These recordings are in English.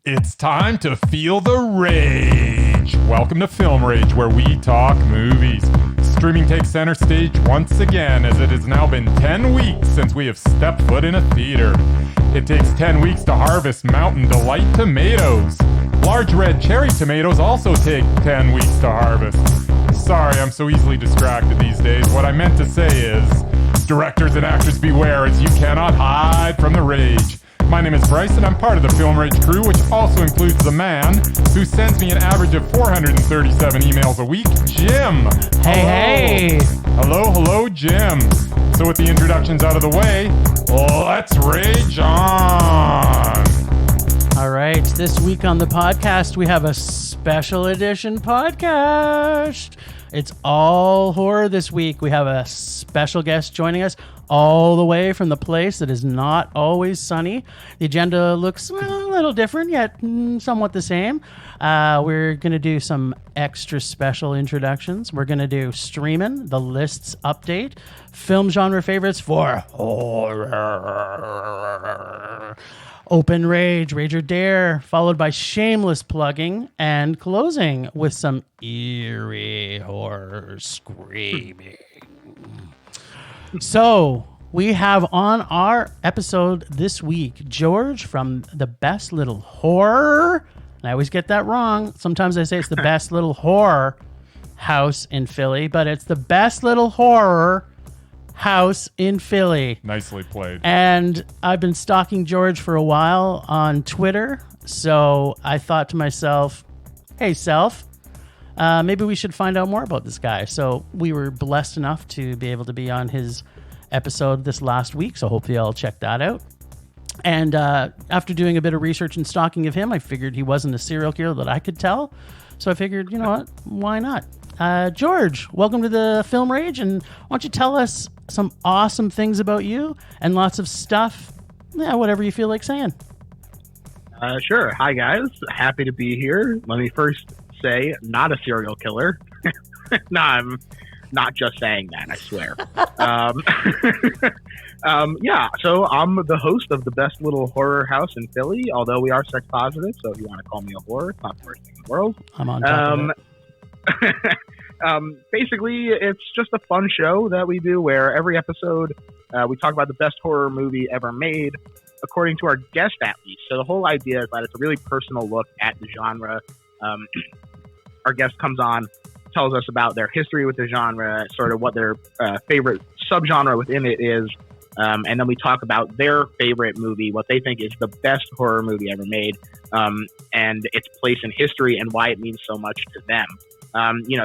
It's time to feel the rage. Welcome to Film Rage, where we talk movies. Streaming takes center stage once again, as it has now been 10 weeks since we have stepped foot in a theater. It takes 10 weeks to harvest Mountain Delight tomatoes. Large red cherry tomatoes also take 10 weeks to harvest. Sorry, I'm so easily distracted these days. What I meant to say is, directors and actors beware, as you cannot hide from the rage. My name is Bryce, and I'm part of the Film Rage crew, which also includes the man who sends me an average of 437 emails a week, Jim. Hey. Hello, Jim. So with the introductions out of the way, let's rage on. All right, this week on the podcast, we have a special edition podcast. It's all horror this week. We have a special guest joining us all the way from the place that is not always sunny. The agenda looks a little different, yet somewhat the same. We're going to do some extra special introductions. We're going to do streaming, the lists update, film genre favorites for horror, open rage, rage or dare, followed by shameless plugging, and closing with some eerie horror screaming. So we have on our episode this week, George from the Best Little Horror. And I always get that wrong. Sometimes I say it's the Best Little Horror House in Philly, but it's the Best Little Horror House in Philly. Nicely played. And I've been stalking George for a while on Twitter, so I thought to myself, hey, self, maybe we should find out more about this guy. So we were blessed enough to be able to be on his episode this last week, so hopefully I'll check that out. And after doing a bit of research and stalking of him, I figured he wasn't a serial killer that I could tell. So I figured, you know what, why not? George, welcome to the Film Rage, and why don't you tell us some awesome things about you and lots of stuff, whatever you feel like saying. Sure. Hi, guys. Happy to be here. Let me first say, not a serial killer. No, I'm not just saying that, I swear. Yeah, so I'm the host of the Best Little Horror House in Philly, although we are sex positive, so if you want to call me a whore, it's not the worst thing in the world. I'm on top of it. Basically, it's just a fun show that we do where every episode we talk about the best horror movie ever made, according to our guest at least. So the whole idea is that it's a really personal look at the genre. Our guest comes on, tells us about their history with the genre, sort of what their favorite subgenre within it is, and then we talk about their favorite movie, what they think is the best horror movie ever made, and its place in history and why it means so much to them.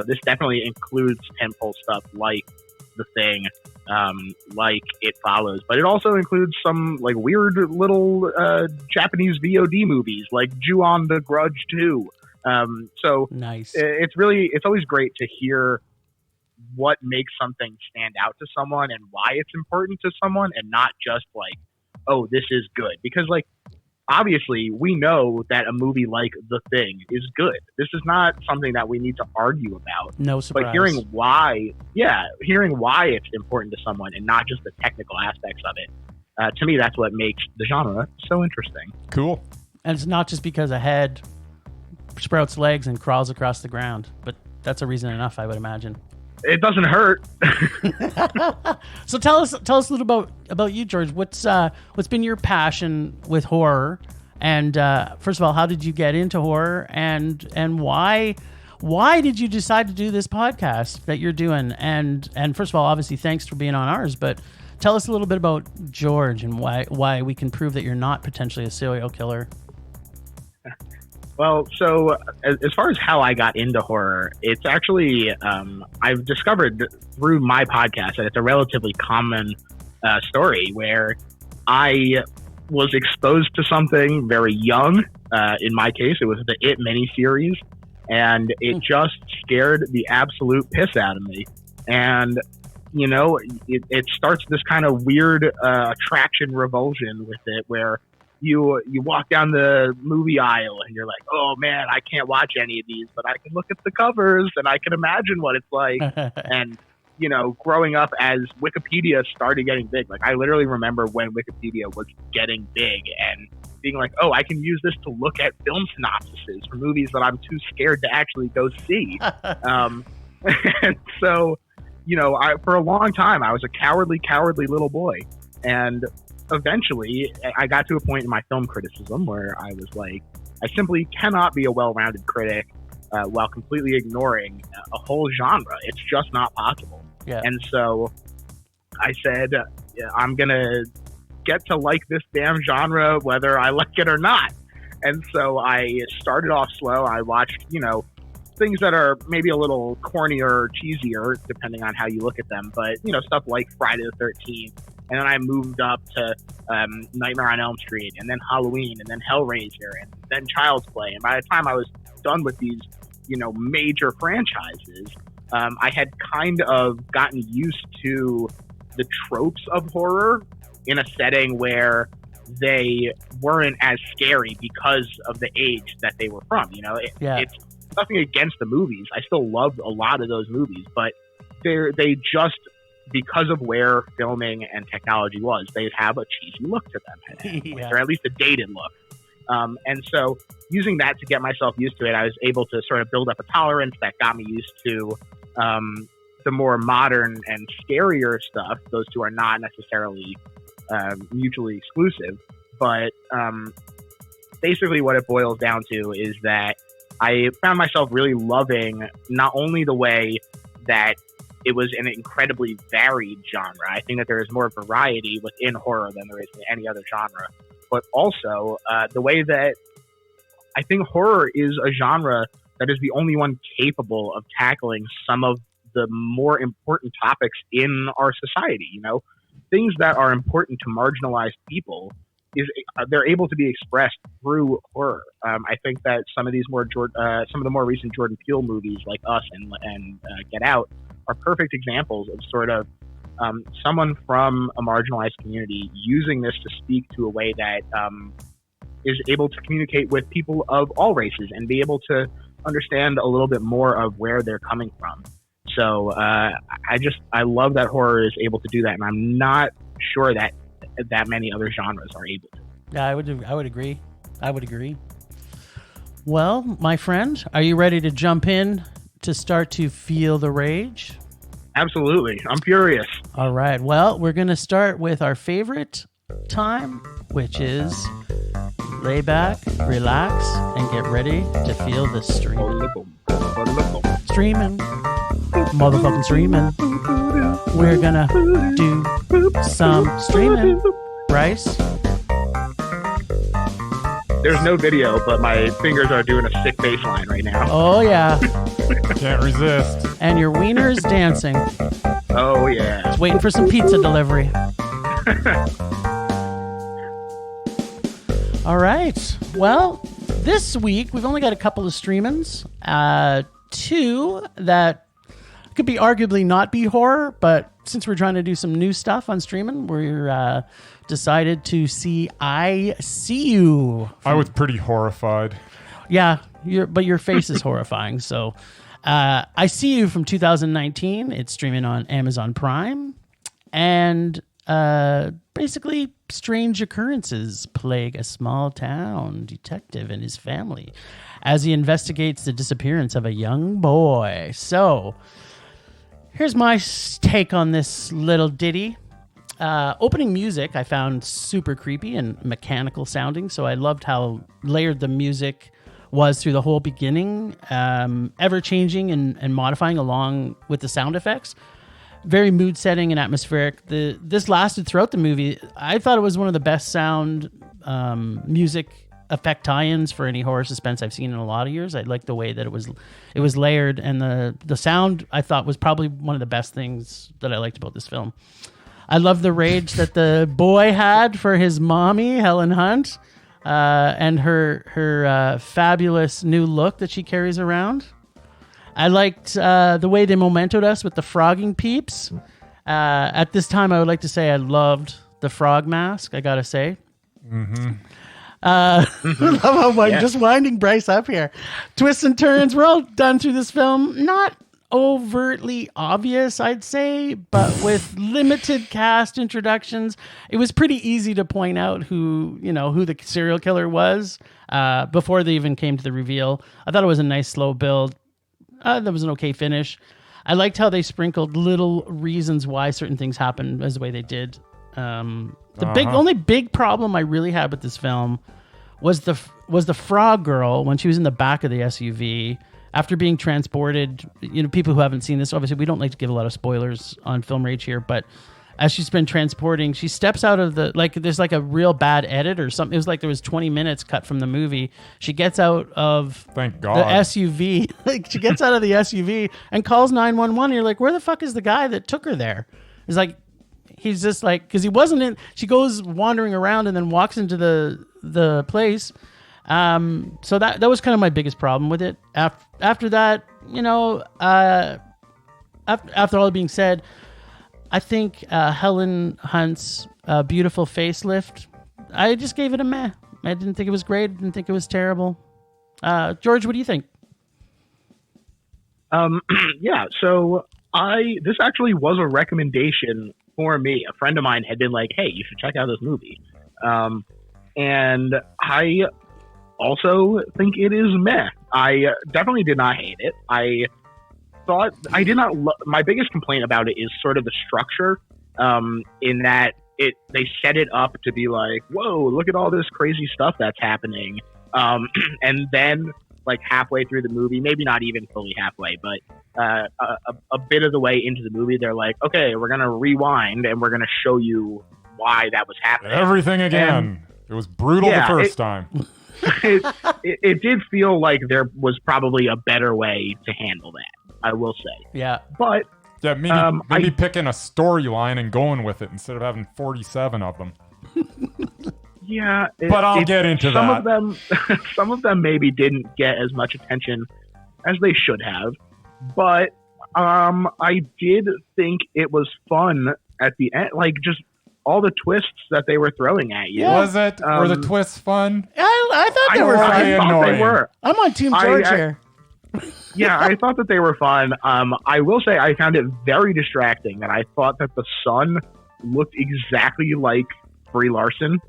This definitely includes tentpole stuff like The Thing, like It Follows, but it also includes some like weird little Japanese VOD movies like Ju-on the Grudge 2. So nice. It's always great to hear what makes something stand out to someone and why it's important to someone, and not just like, oh, this is good. Because like, obviously we know that a movie like The Thing is good. This is not something that we need to argue about. No surprise. But hearing why it's important to someone and not just the technical aspects of it, to me, that's what makes the genre so interesting. Cool. And it's not just because a head sprouts legs and crawls across the ground, but that's a reason enough, I would imagine. It doesn't hurt. So tell us a little about you, George. What's been your passion with horror? And first of all, how did you get into horror? And why did you decide to do this podcast that you're doing? And first of all, obviously, thanks for being on ours. But tell us a little bit about George and why we can prove that you're not potentially a serial killer. Well, so as far as how I got into horror, it's actually, I've discovered through my podcast that it's a relatively common story where I was exposed to something very young. In my case, it was the It miniseries, and it just scared the absolute piss out of me. And, it starts this kind of weird attraction revulsion with it where you walk down the movie aisle and you're like, oh man, I can't watch any of these, but I can look at the covers and I can imagine what it's like. And growing up as Wikipedia started getting big, like I literally remember when Wikipedia was getting big, and being like, oh, I can use this to look at film synopsises for movies that I'm too scared to actually go see. And so, for a long time, I was a cowardly little boy. And eventually, I got to a point in my film criticism where I was like, I simply cannot be a well-rounded critic while completely ignoring a whole genre. It's just not possible. Yeah. And so I said, I'm going to get to like this damn genre whether I like it or not. And so I started off slow. I watched, things that are maybe a little cornier or cheesier, depending on how you look at them. But, stuff like Friday the 13th. And then I moved up to Nightmare on Elm Street, and then Halloween, and then Hellraiser, and then Child's Play. And by the time I was done with these, major franchises, I had kind of gotten used to the tropes of horror in a setting where they weren't as scary because of the age that they were from. It's nothing against the movies. I still love a lot of those movies, but they just, because of where filming and technology was, they have a cheesy look to them, or at least a dated look. And so using that to get myself used to it, I was able to sort of build up a tolerance that got me used to the more modern and scarier stuff. Those two are not necessarily mutually exclusive, but basically what it boils down to is that I found myself really loving not only the way that it was an incredibly varied genre. I think that there is more variety within horror than there is in any other genre, but also the way that I think horror is a genre that is the only one capable of tackling some of the more important topics in our society. Things that are important to marginalized people they're able to be expressed through horror. I think that some of the more recent Jordan Peele movies, like Us and Get Out, are perfect examples of sort of someone from a marginalized community using this to speak to a way that is able to communicate with people of all races and be able to understand a little bit more of where they're coming from. So I love that horror is able to do that, and I'm not sure that many other genres are able to. Yeah, I would agree. I would agree. Well, my friend, are you ready to jump in to start to feel the rage? Absolutely. I'm furious. All right. Well, we're going to start with our favorite time, which is lay back, relax, and get ready to feel the stream. Streaming. Motherfucking streaming. We're going to do some streaming. Bryce? There's no video, but my fingers are doing a sick bass line right now. Oh, yeah. Can't resist. And your wiener is dancing. Oh, yeah. It's waiting for some pizza delivery. All right. Well, this week, we've only got a couple of streamings. Two that could be arguably not be horror, but since we're trying to do some new stuff on streaming, we're decided to see I See You. I was pretty horrified. Yeah, but your face is horrifying. So I See You from 2019. It's streaming on Amazon Prime. And basically, strange occurrences plague a small town detective and his family as he investigates the disappearance of a young boy. So here's my take on this little ditty. Opening music I found super creepy and mechanical sounding, so I loved how layered the music was through the whole beginning, ever changing and modifying along with the sound effects. Very mood setting and atmospheric. This lasted throughout the movie. I thought it was one of the best sound music effect tie-ins for any horror suspense I've seen in a lot of years. I liked the way that it was layered, and the sound I thought was probably one of the best things that I liked about this film. I love the rage that the boy had for his mommy, Helen Hunt, and her fabulous new look that she carries around. I liked the way they mementoed us with the frogging peeps. At this time, I would like to say I loved the frog mask, I gotta say. Mm-hmm. I love how I'm just winding Bryce up here. Twists and turns. We're all done through this film. Not overtly obvious, I'd say, but with limited cast introductions, it was pretty easy to point out who the serial killer was before they even came to the reveal. I thought it was a nice slow build. That was an okay finish. I liked how they sprinkled little reasons why certain things happened as the way they did. The only big problem I really had with this film was the frog girl when she was in the back of the SUV after being transported. People who haven't seen this, obviously we don't like to give a lot of spoilers on Film Rage here, but as she's been transporting, she steps out of there's like a real bad edit or something. It was like there was 20 minutes cut from the movie. She gets out of Thank God. the SUV. She gets out of the SUV and calls 911. And you're like, where the fuck is the guy that took her there? It's like, he's just like, because he wasn't in. She goes wandering around and then walks into the place. So that was kind of my biggest problem with it. After that, after all being said, I think Helen Hunt's beautiful facelift, I just gave it a meh. I didn't think it was great. Didn't think it was terrible. George, what do you think? Yeah. So this actually was a recommendation for me. A friend of mine had been like, "Hey, you should check out this movie," and I also think it is meh. I definitely did not hate it. I thought I did not. My biggest complaint about it is sort of the structure, in that they set it up to be like, "Whoa, look at all this crazy stuff that's happening," and then like halfway through the movie, maybe not even fully halfway, but a bit of the way into the movie, they're like, "Okay, we're gonna rewind and we're gonna show you why that was happening." Everything again. It was brutal the first time. It did feel like there was probably a better way to handle that, I will say. Yeah. But yeah, maybe picking a storyline and going with it instead of having 47 of them. Yeah. But I'll get into that. Some of them maybe didn't get as much attention as they should have. But I did think it was fun at the end. Like, just all the twists that they were throwing at you. Was it? Were the twists fun? I thought they were fun. I thought they were. I'm on Team George here. Yeah, I thought that they were fun. I will say I found it very distracting that I thought that the son looked exactly like Brie Larson.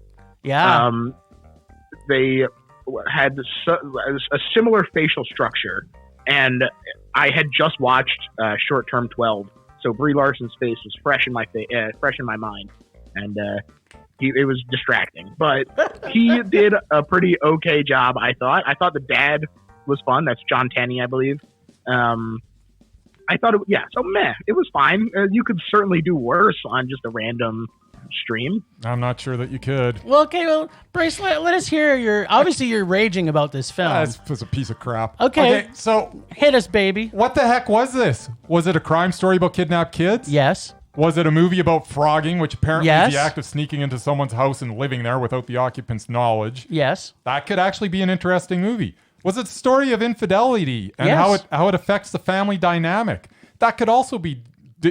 Yeah. They had a similar facial structure, and I had just watched Short Term 12, so Brie Larson's face was fresh in my mind, and it was distracting. But he did a pretty okay job, I thought. I thought the dad was fun. That's John Tenney, I believe. I thought so meh. It was fine. You could certainly do worse on just a random stream. I'm not sure that you could. Well, okay, Bryce, let us hear you're raging about this film. This was a piece of crap. Okay, so hit us, baby. What the heck was this? Was it a crime story about kidnapped kids? Yes. Was it a movie about frogging, which apparently Yes. is the act of sneaking into someone's house and living there without the occupant's knowledge? Yes. That could actually be an interesting movie. Was it a story of infidelity and Yes. how it affects the family dynamic? That could also be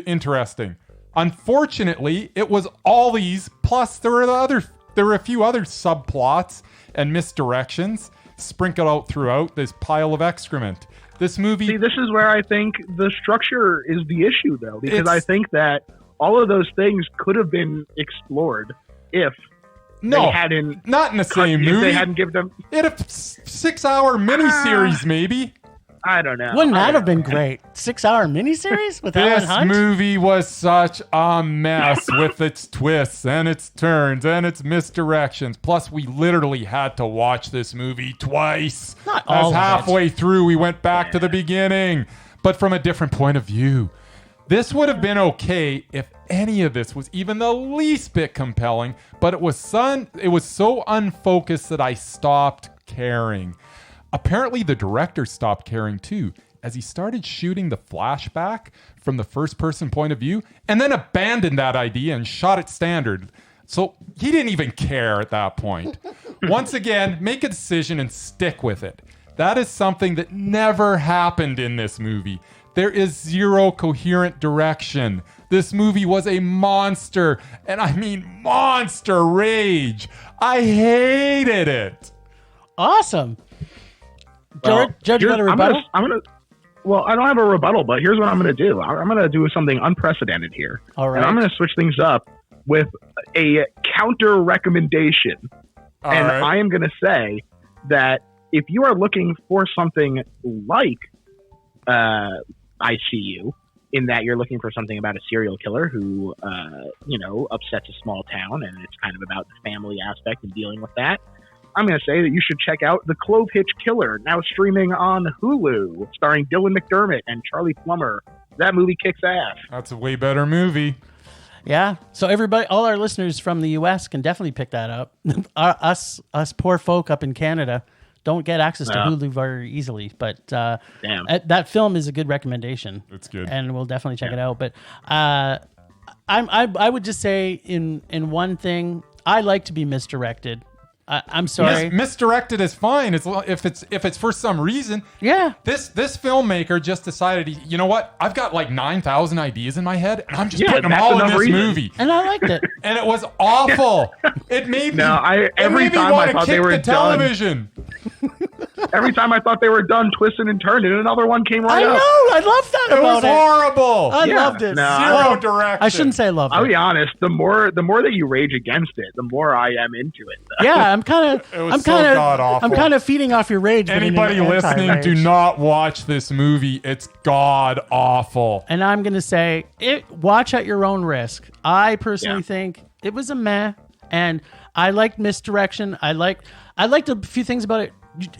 interesting. Unfortunately, it was all these, plus there were a few other subplots and misdirections sprinkled out throughout this pile of excrement. This movie... See, this is where I think the structure is the issue, though, because I think that all of those things could have been explored if they hadn't... Not in the same movie. If they hadn't given them... In a 6-hour miniseries, maybe. I don't know. Wouldn't that have been great? 6-hour miniseries with Alan Hunt? This movie was such a mess with its twists and its turns and its misdirections. Plus, we literally had to watch this movie twice. Not all As halfway through, we went back to the beginning, but from a different point of view. This would have been okay if any of this was even the least bit compelling, but it was so unfocused that I stopped caring. Apparently, the director stopped caring too, as he started shooting the flashback from the first-person point of view, and then abandoned that idea and shot it standard. So he didn't even care at that point. Once again, make a decision and stick with it. That is something that never happened in this movie. There is zero coherent direction. This movie was a monster, and I mean monster rage. I hated it. Awesome. Judge, you got a rebuttal? Well, I don't have a rebuttal, but here's what I'm going to do. I'm going to do something unprecedented here. All right. And I'm going to switch things up with a counter recommendation. And right. I am going to say that if you are looking for something like ICU, in that you're looking for something about a serial killer who, upsets a small town, and it's kind of about the family aspect and dealing with that, I'm going to say that you should check out The Clove Hitch Killer, now streaming on Hulu, starring Dylan McDermott and Charlie Plummer. That movie kicks ass. That's a way better movie. Yeah. So everybody, all our listeners from the U.S. can definitely pick that up. us poor folk up in Canada don't get access to Hulu very easily. But that film is a good recommendation. It's good, and we'll definitely check it out. But I would just say in one thing, I like to be misdirected. I'm sorry. Misdirected is fine. If it's for some reason. Yeah. This filmmaker just decided, you know what? I've got like 9,000 ideas in my head, and I'm just putting them all in this movie. And I liked it. And it was awful. It made me. Every time I thought they were done. Television. Every time I thought they were done twisting and turning, another one came right up. I know. I love that about it. It was horrible. I loved it. Zero direction. I shouldn't say loved it. I'll be honest. The more that you rage against it, the more I am into it. Yeah, I'm kind of feeding off your rage. Anybody listening, do not watch this movie. It's god awful. And I'm gonna say, watch at your own risk. I personally think it was a meh, and I liked misdirection. I liked a few things about it.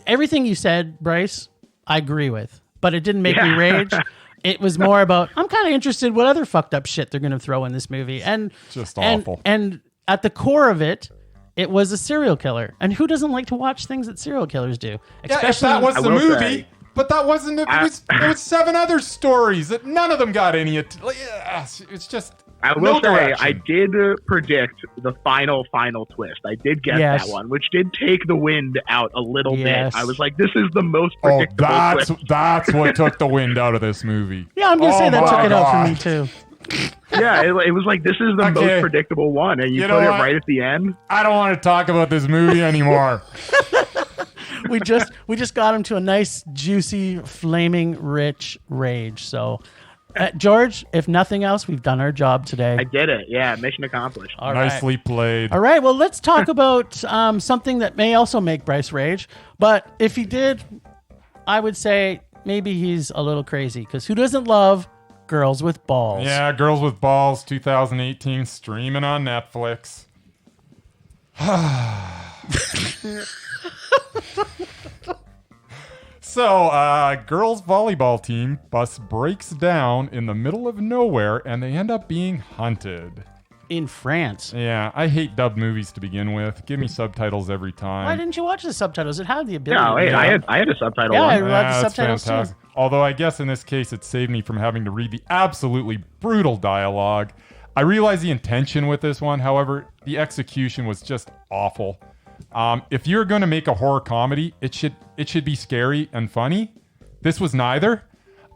Everything you said, Bryce, I agree with, but it didn't make me rage. It was more about, I'm kind of interested what other fucked up shit they're gonna throw in this movie, and just awful. And at the core of it. It was a serial killer. And who doesn't like to watch things that serial killers do? Especially, if that was the movie, but that wasn't it. There was 7 other stories that none of them got any. It's just. I will say, I did predict the final twist. I did get that one, which did take the wind out a little bit. I was like, this is the most predictable twist. That's what took the wind out of this movie. Yeah, I'm going to say that took it out for me, too. Yeah, it was like, this is the most predictable one, and you put it right at the end. I don't want to talk about this movie anymore. we just got him to a nice, juicy, flaming, rich rage. So, George, if nothing else, we've done our job today. I did it. Yeah, mission accomplished. All Nicely played. All right, well, let's talk about something that may also make Bryce rage. But if he did, I would say maybe he's a little crazy, because who doesn't love Girls with Balls? Yeah, Girls with Balls 2018, streaming on Netflix. So, girls volleyball team bus breaks down in the middle of nowhere, and they end up being hunted. In France. Yeah, I hate dubbed movies to begin with. Give me subtitles every time. Why didn't you watch the subtitles? It had the ability. No, wait, I had a subtitle. Yeah, one. I read the subtitles too. Although I guess in this case it saved me from having to read the absolutely brutal dialogue. I realize the intention with this one, however, the execution was just awful. If you're going to make a horror comedy, it should be scary and funny. This was neither.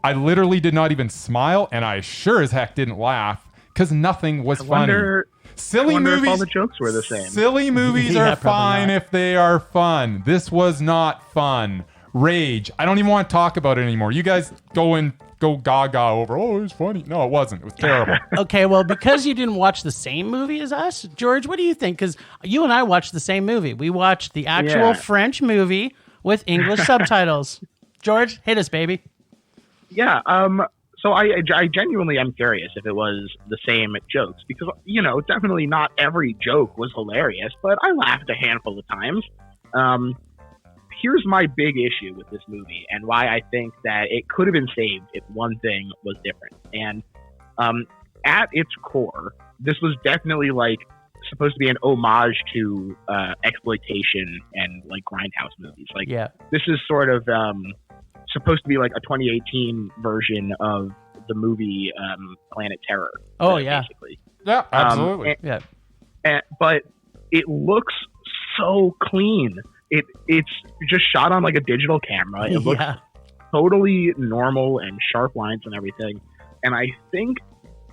I literally did not even smile, and I sure as heck didn't laugh, because nothing was funny. Silly movies. If all the jokes were the same. Silly movies are fine if they are fun. This was not fun. Rage. I don't even want to talk about it anymore. You guys go gaga over, oh, it was funny. No, it wasn't. It was terrible. Okay, well, because you didn't watch the same movie as us, George, what do you think? Because you and I watched the same movie. We watched the actual French movie with English subtitles. George, hit us, baby. Yeah, so I genuinely am curious if it was the same jokes, because, definitely not every joke was hilarious, but I laughed a handful of times. Here's my big issue with this movie, and why I think that it could have been saved if one thing was different. And at its core, this was definitely supposed to be an homage to exploitation and grindhouse movies. This is sort of supposed to be like a 2018 version of the movie Planet Terror. Oh yeah, basically. Yeah, absolutely. But it looks so clean. It's just shot on a digital camera. It looks totally normal and sharp lines and everything. And I think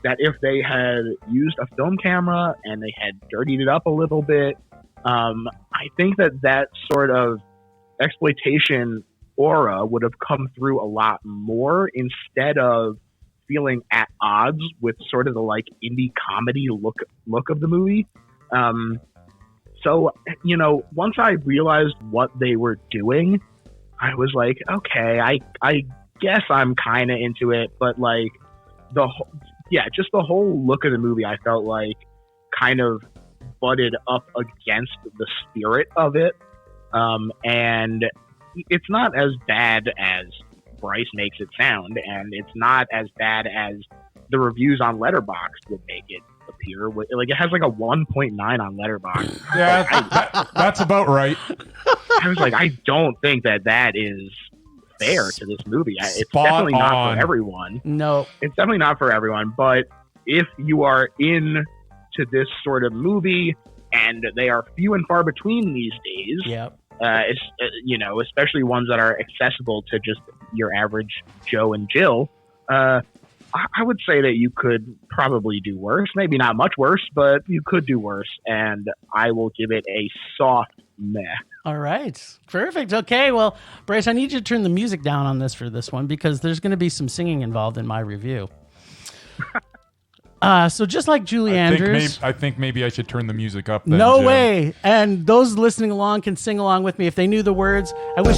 that if they had used a film camera and they had dirtied it up a little bit, I think that sort of exploitation aura would have come through a lot more instead of feeling at odds with sort of the like indie comedy look of the movie. So, you know, once I realized what they were doing, I was like, okay, I guess I'm kind of into it, but like just the whole look of the movie, I felt like kind of butted up against the spirit of it. And it's not as bad as Bryce makes it sound, and it's not as bad as the reviews on Letterboxd would make it appear. Like, it has like a 1.9 on Letterboxd. Yeah, that's about right. I was like, I don't think that is fair to this movie. It's definitely not for everyone. No, it's definitely not for everyone. But if you are into this sort of movie, and they are few and far between these days, it's, you know, especially ones that are accessible to just your average Joe and Jill, I would say that you could probably do worse. Maybe not much worse, but you could do worse. And I will give it a soft meh. All right. Perfect. Okay. Well, Bryce, I need you to turn the music down on this for this one because there's going to be some singing involved in my review. So just like Julie Andrews... I think maybe I should turn the music up then, No Jim. way. And those listening along can sing along with me if they knew the words. I wish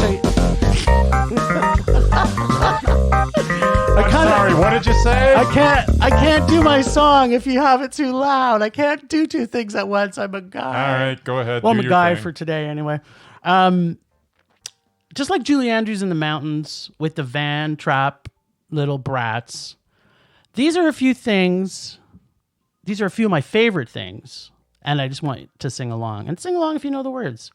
Sorry, what did you say? I can't do my song if you have it too loud. I can't do two things at once. I'm a guy. All right, go ahead. Well, I'm do a your guy thing. for today anyway. Just like Julie Andrews in the mountains with the van trap little brats. These are a few things. These are a few of my favorite things. And I just want you to sing along. And sing along if you know the words.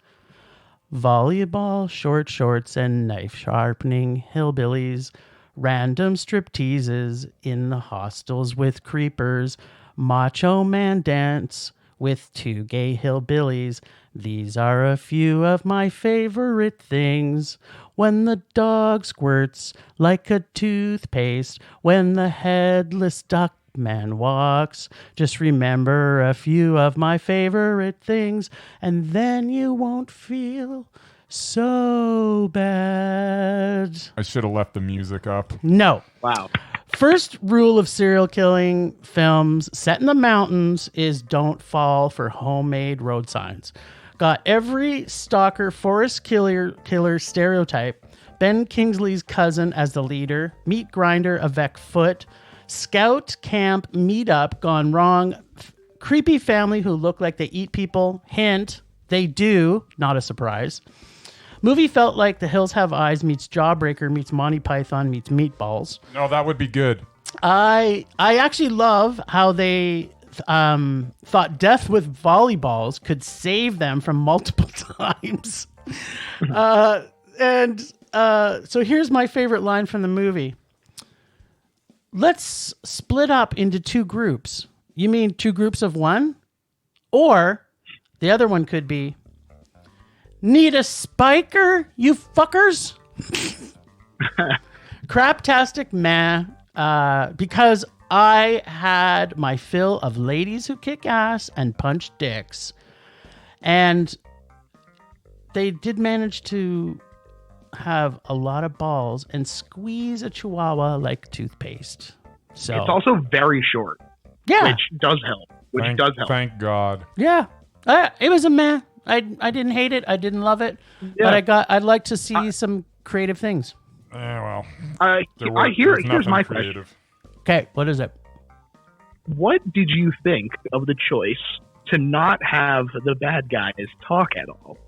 Volleyball, short shorts, and knife sharpening hillbillies. Random strip teases in the hostels with creepers. Macho man dance with two gay hillbillies. These are a few of my favorite things. When the dog squirts like a toothpaste. When the headless duck man walks. Just remember a few of my favorite things. And then you won't feel so bad. I should have left the music up. No. Wow. First rule of serial killing films set in the mountains is don't fall for homemade road signs. Got every stalker, forest killer stereotype. Ben Kingsley's cousin as the leader. Meat grinder avec foot. Scout camp meetup gone wrong. Creepy family who look like they eat people. Hint, they do. Not a surprise. Movie felt like The Hills Have Eyes meets Jawbreaker meets Monty Python meets Meatballs. No, that would be good. I actually love how they thought death with volleyballs could save them from multiple times. So here's my favorite line from the movie. Let's split up into two groups. You mean two groups of one? Or the other one could be, need a spiker, you fuckers? Craptastic man. Because I had my fill of ladies who kick ass and punch dicks. And they did manage to have a lot of balls and squeeze a chihuahua like toothpaste. So it's also very short. Yeah. Which does help. Thank God. Yeah. It was a meh. I didn't hate it. I didn't love it. Yeah. But I'd like to see some creative things. Yeah, well. Here's my question. Okay, what is it? What did you think of the choice to not have the bad guys talk at all?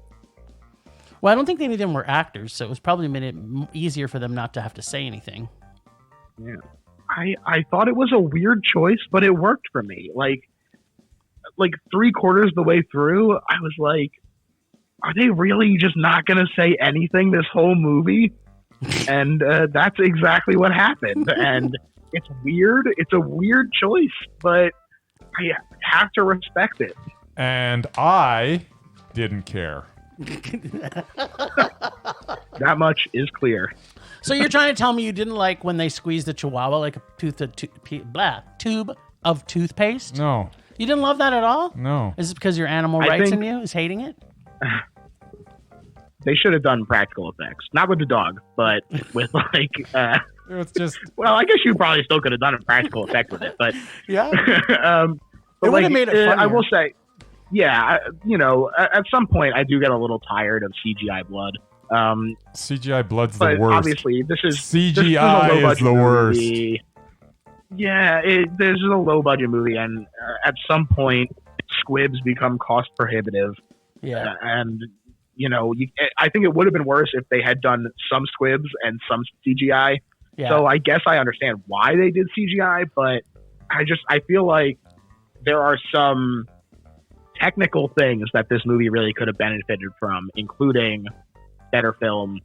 Well, I don't think any of them were actors, so it was probably made it easier for them not to have to say anything. Yeah. I thought it was a weird choice, but it worked for me. Like 3/4 of the way through, I was like, are they really just not going to say anything this whole movie? And that's exactly what happened. And it's weird. It's a weird choice, but I have to respect it. And I didn't care. That much is clear. So you're trying to tell me you didn't like when they squeezed the chihuahua like a tube of toothpaste? No. You didn't love that at all? No. Is it because your animal rights in you is hating it? they should have done practical effects, not with the dog, but with like. It's just. Well, I guess you probably still could have done a practical effect with it, but Yeah. But It would have made it funnier. I will say, yeah, at some point I do get a little tired of CGI blood. CGI blood's but the worst. obviously, this is CGI is the worst. Movie. Yeah, this is a low budget movie, and at some point, squibs become cost prohibitive. Yeah, and I think it would have been worse if they had done some squibs and some CGI. yeah. So I guess I understand why they did CGI, but I feel like there are some technical things that this movie really could have benefited from, including better film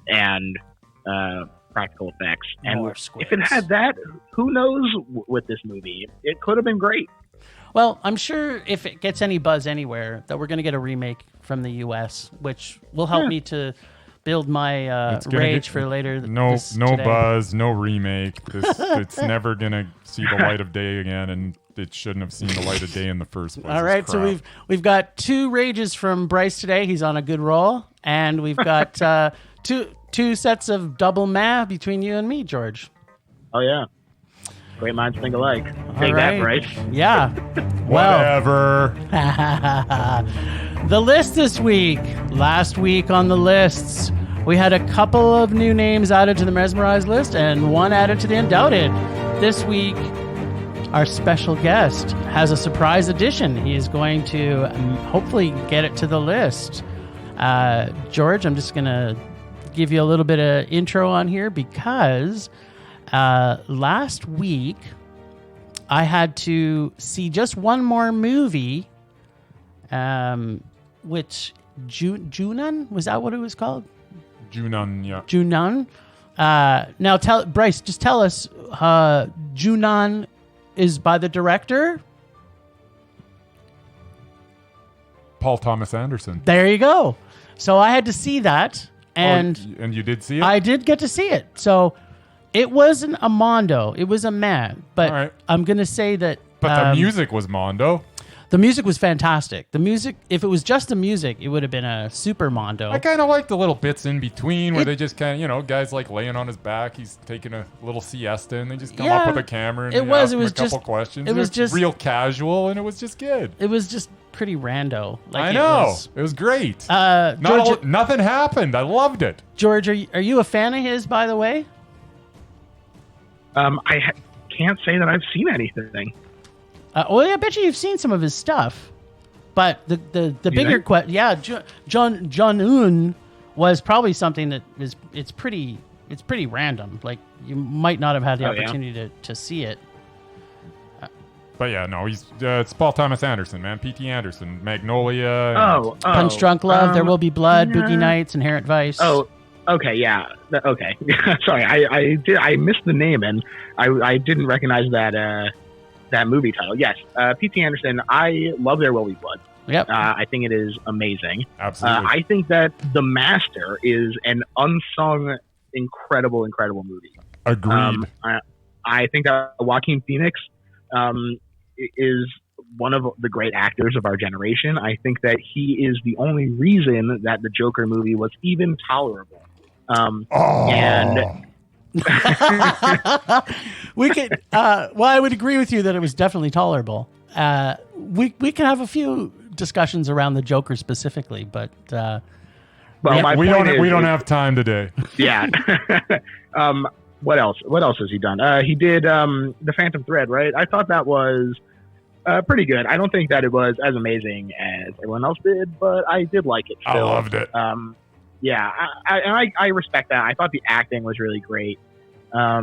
and practical effects. More And squibs. if it had that, who knows with this movie? It could have been great. Well, I'm sure if it gets any buzz anywhere, that we're going to get a remake from the U.S., which will help me to build my It's gonna rage get- for later. No today. buzz, no remake. It's never gonna see the light of day again, and it shouldn't have seen the light of day in the first place. All right, It's so crap. we've got 2 rages from Bryce today. He's on a good roll, and we've got two sets of double meh between you and me, George. Oh, yeah. Great minds think alike. Take All that, right. Bryce. Yeah. Well, Whatever. the list this week. Last week on the lists, we had a couple of new names added to the Mesmerized list and one added to the Undoubted. This week, our special guest has a surprise addition. He is going to hopefully get it to the list. George, I'm just going to give you a little bit of intro on here because last week I had to see just one more movie, which Junan, was that what it was called? Junan, yeah. Junan. Now Bryce, just tell us, Junan is by the director. Paul Thomas Anderson. There you go. So I had to see that, and and you did see it? I did get to see it. So it wasn't a mondo. It was a man. But All right. I'm going to say that. But the music was Mondo. The music was fantastic. The music, if it was just the music, it would have been a super mondo. I kind of like the little bits in between where It- they just kind of, guys like laying on his back. He's taking a little siesta, and they just come Yeah, up with a camera and it they was- ask it him was a couple just- questions. it was It's just- real casual, and it was just good. It was just pretty rando. Like I it know. was- It was great. George, Nothing happened. I loved it. George, are you a fan of his, by the way? Can't say that I've seen anything. Well, I bet you've seen some of his stuff. But the bigger think? question, yeah, John Un was probably something that it's pretty random. Like you might not have had the Oh, yeah? opportunity to see it. But yeah, no, it's Paul Thomas Anderson, man. P.T. Anderson, Magnolia. and- Oh. Punch Drunk Love, There Will Be Blood, yeah. Boogie Nights, Inherent Vice. Oh, okay, yeah. Okay. Sorry, I missed the name, and I didn't recognize that movie title. Yes, P.T. Anderson, I love There Will Be Blood. Yep. I think it is amazing. Absolutely. I think that The Master is an unsung, incredible movie. Agreed. I think that Joaquin Phoenix is one of the great actors of our generation. I think that he is the only reason that the Joker movie was even tolerable. And We could. Well, I would agree with you that it was definitely tolerable. We can have a few discussions around the Joker specifically, but well, Yeah, my we point don't is, we don't have time today. yeah. What else? What else has he done? He did The Phantom Thread, right? I thought that was pretty good. I don't think that it was as amazing as everyone else did, but I did like it. I Still. loved it. Yeah, I respect that. I thought the acting was really great. I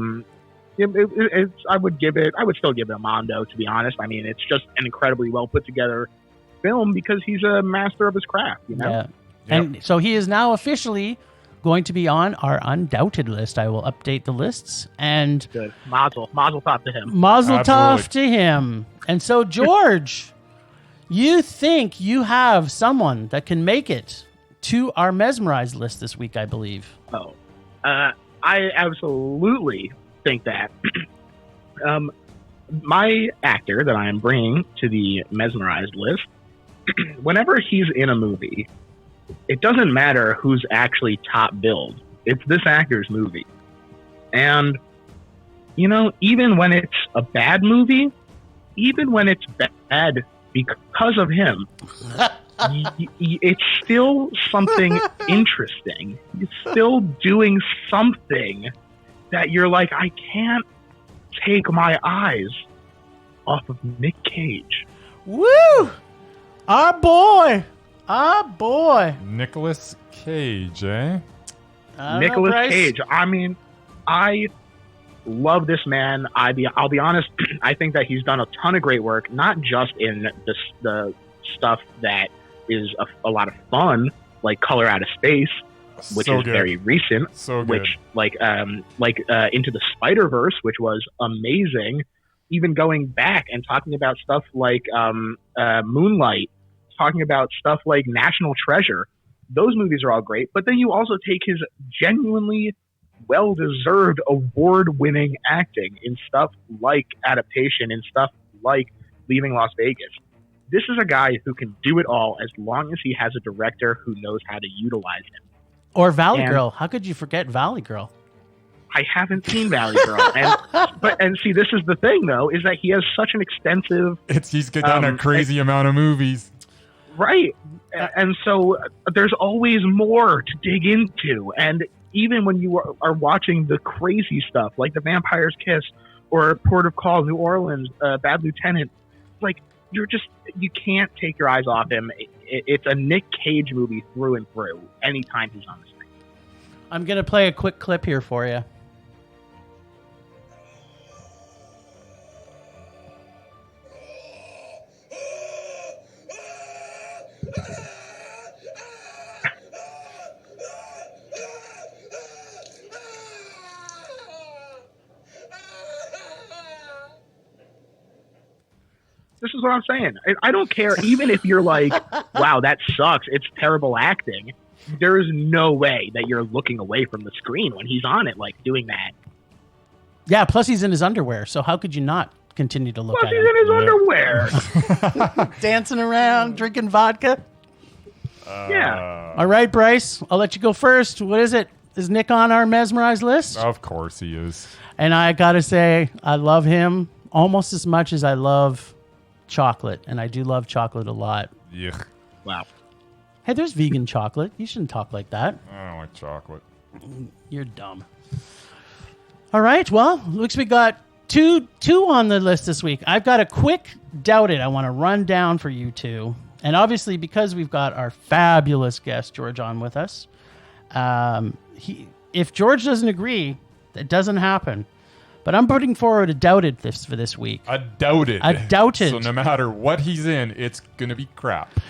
would still give it a mondo, to be honest. I mean, it's just an incredibly well put together film because he's a master of his craft, you know? yeah. And so he is now officially going to be on our Undoubted list. I will update the lists and Good. Mazel tov to him. Mazel tov Absolutely. to him. And so, George, you think you have someone that can make it to our Mesmerized list this week, I believe. Oh, I absolutely think that. My actor that I am bringing to the Mesmerized list, whenever he's in a movie, it doesn't matter who's actually top billed. It's this actor's movie. And, even when it's a bad movie, even when it's bad because of him, it's still something interesting. He's still doing something that you're like, I can't take my eyes off of Nick Cage. Woo! Our boy. Nicolas Cage, eh? Nicolas Cage. I mean, I love this man. I'll be honest. I think that he's done a ton of great work, not just in the stuff that is a lot of fun, like Color Out of Space, which is very recent. So good. Which Into the Spider-Verse, which was amazing. Even going back and talking about stuff like Moonlight, talking about stuff like National Treasure. Those movies are all great. But then you also take his genuinely well-deserved award-winning acting in stuff like Adaptation and stuff like Leaving Las Vegas. This is a guy who can do it all as long as he has a director who knows how to utilize him. Or Valley Girl. How could you forget Valley Girl? I haven't seen Valley Girl. And see, this is the thing, though, is that he has such an extensive... He's done a crazy amount of movies. Right. And so there's always more to dig into. And even when you are watching the crazy stuff, like The Vampire's Kiss or Port of Call, New Orleans, Bad Lieutenant, like, you can't take your eyes off him. It's a Nick Cage movie through and through anytime he's on the screen. I'm going to play a quick clip here for you. This is what I'm saying. I don't care. Even if you're like, wow, that sucks. It's terrible acting. There is no way that you're looking away from the screen when he's on it, like doing that. Yeah, plus he's in his underwear. So how could you not continue to look at him? He's in his underwear. Dancing around, drinking vodka. Yeah. All right, Bryce, I'll let you go first. What is it? Is Nick on our Mesmerized list? Of course he is. And I got to say, I love him almost as much as I love chocolate, and I do love chocolate a lot. Yuck. Wow. Hey, there's vegan chocolate. You shouldn't talk like that. I don't like chocolate. You're dumb. All right, well, looks we got two on the list this week. I've got a quick Doubted I want to run down for you two. And obviously, because we've got our fabulous guest, George, on with us, if George doesn't agree, that doesn't happen. But I'm putting forward a Doubted list for this week. A Doubted. So no matter what he's in, it's going to be crap.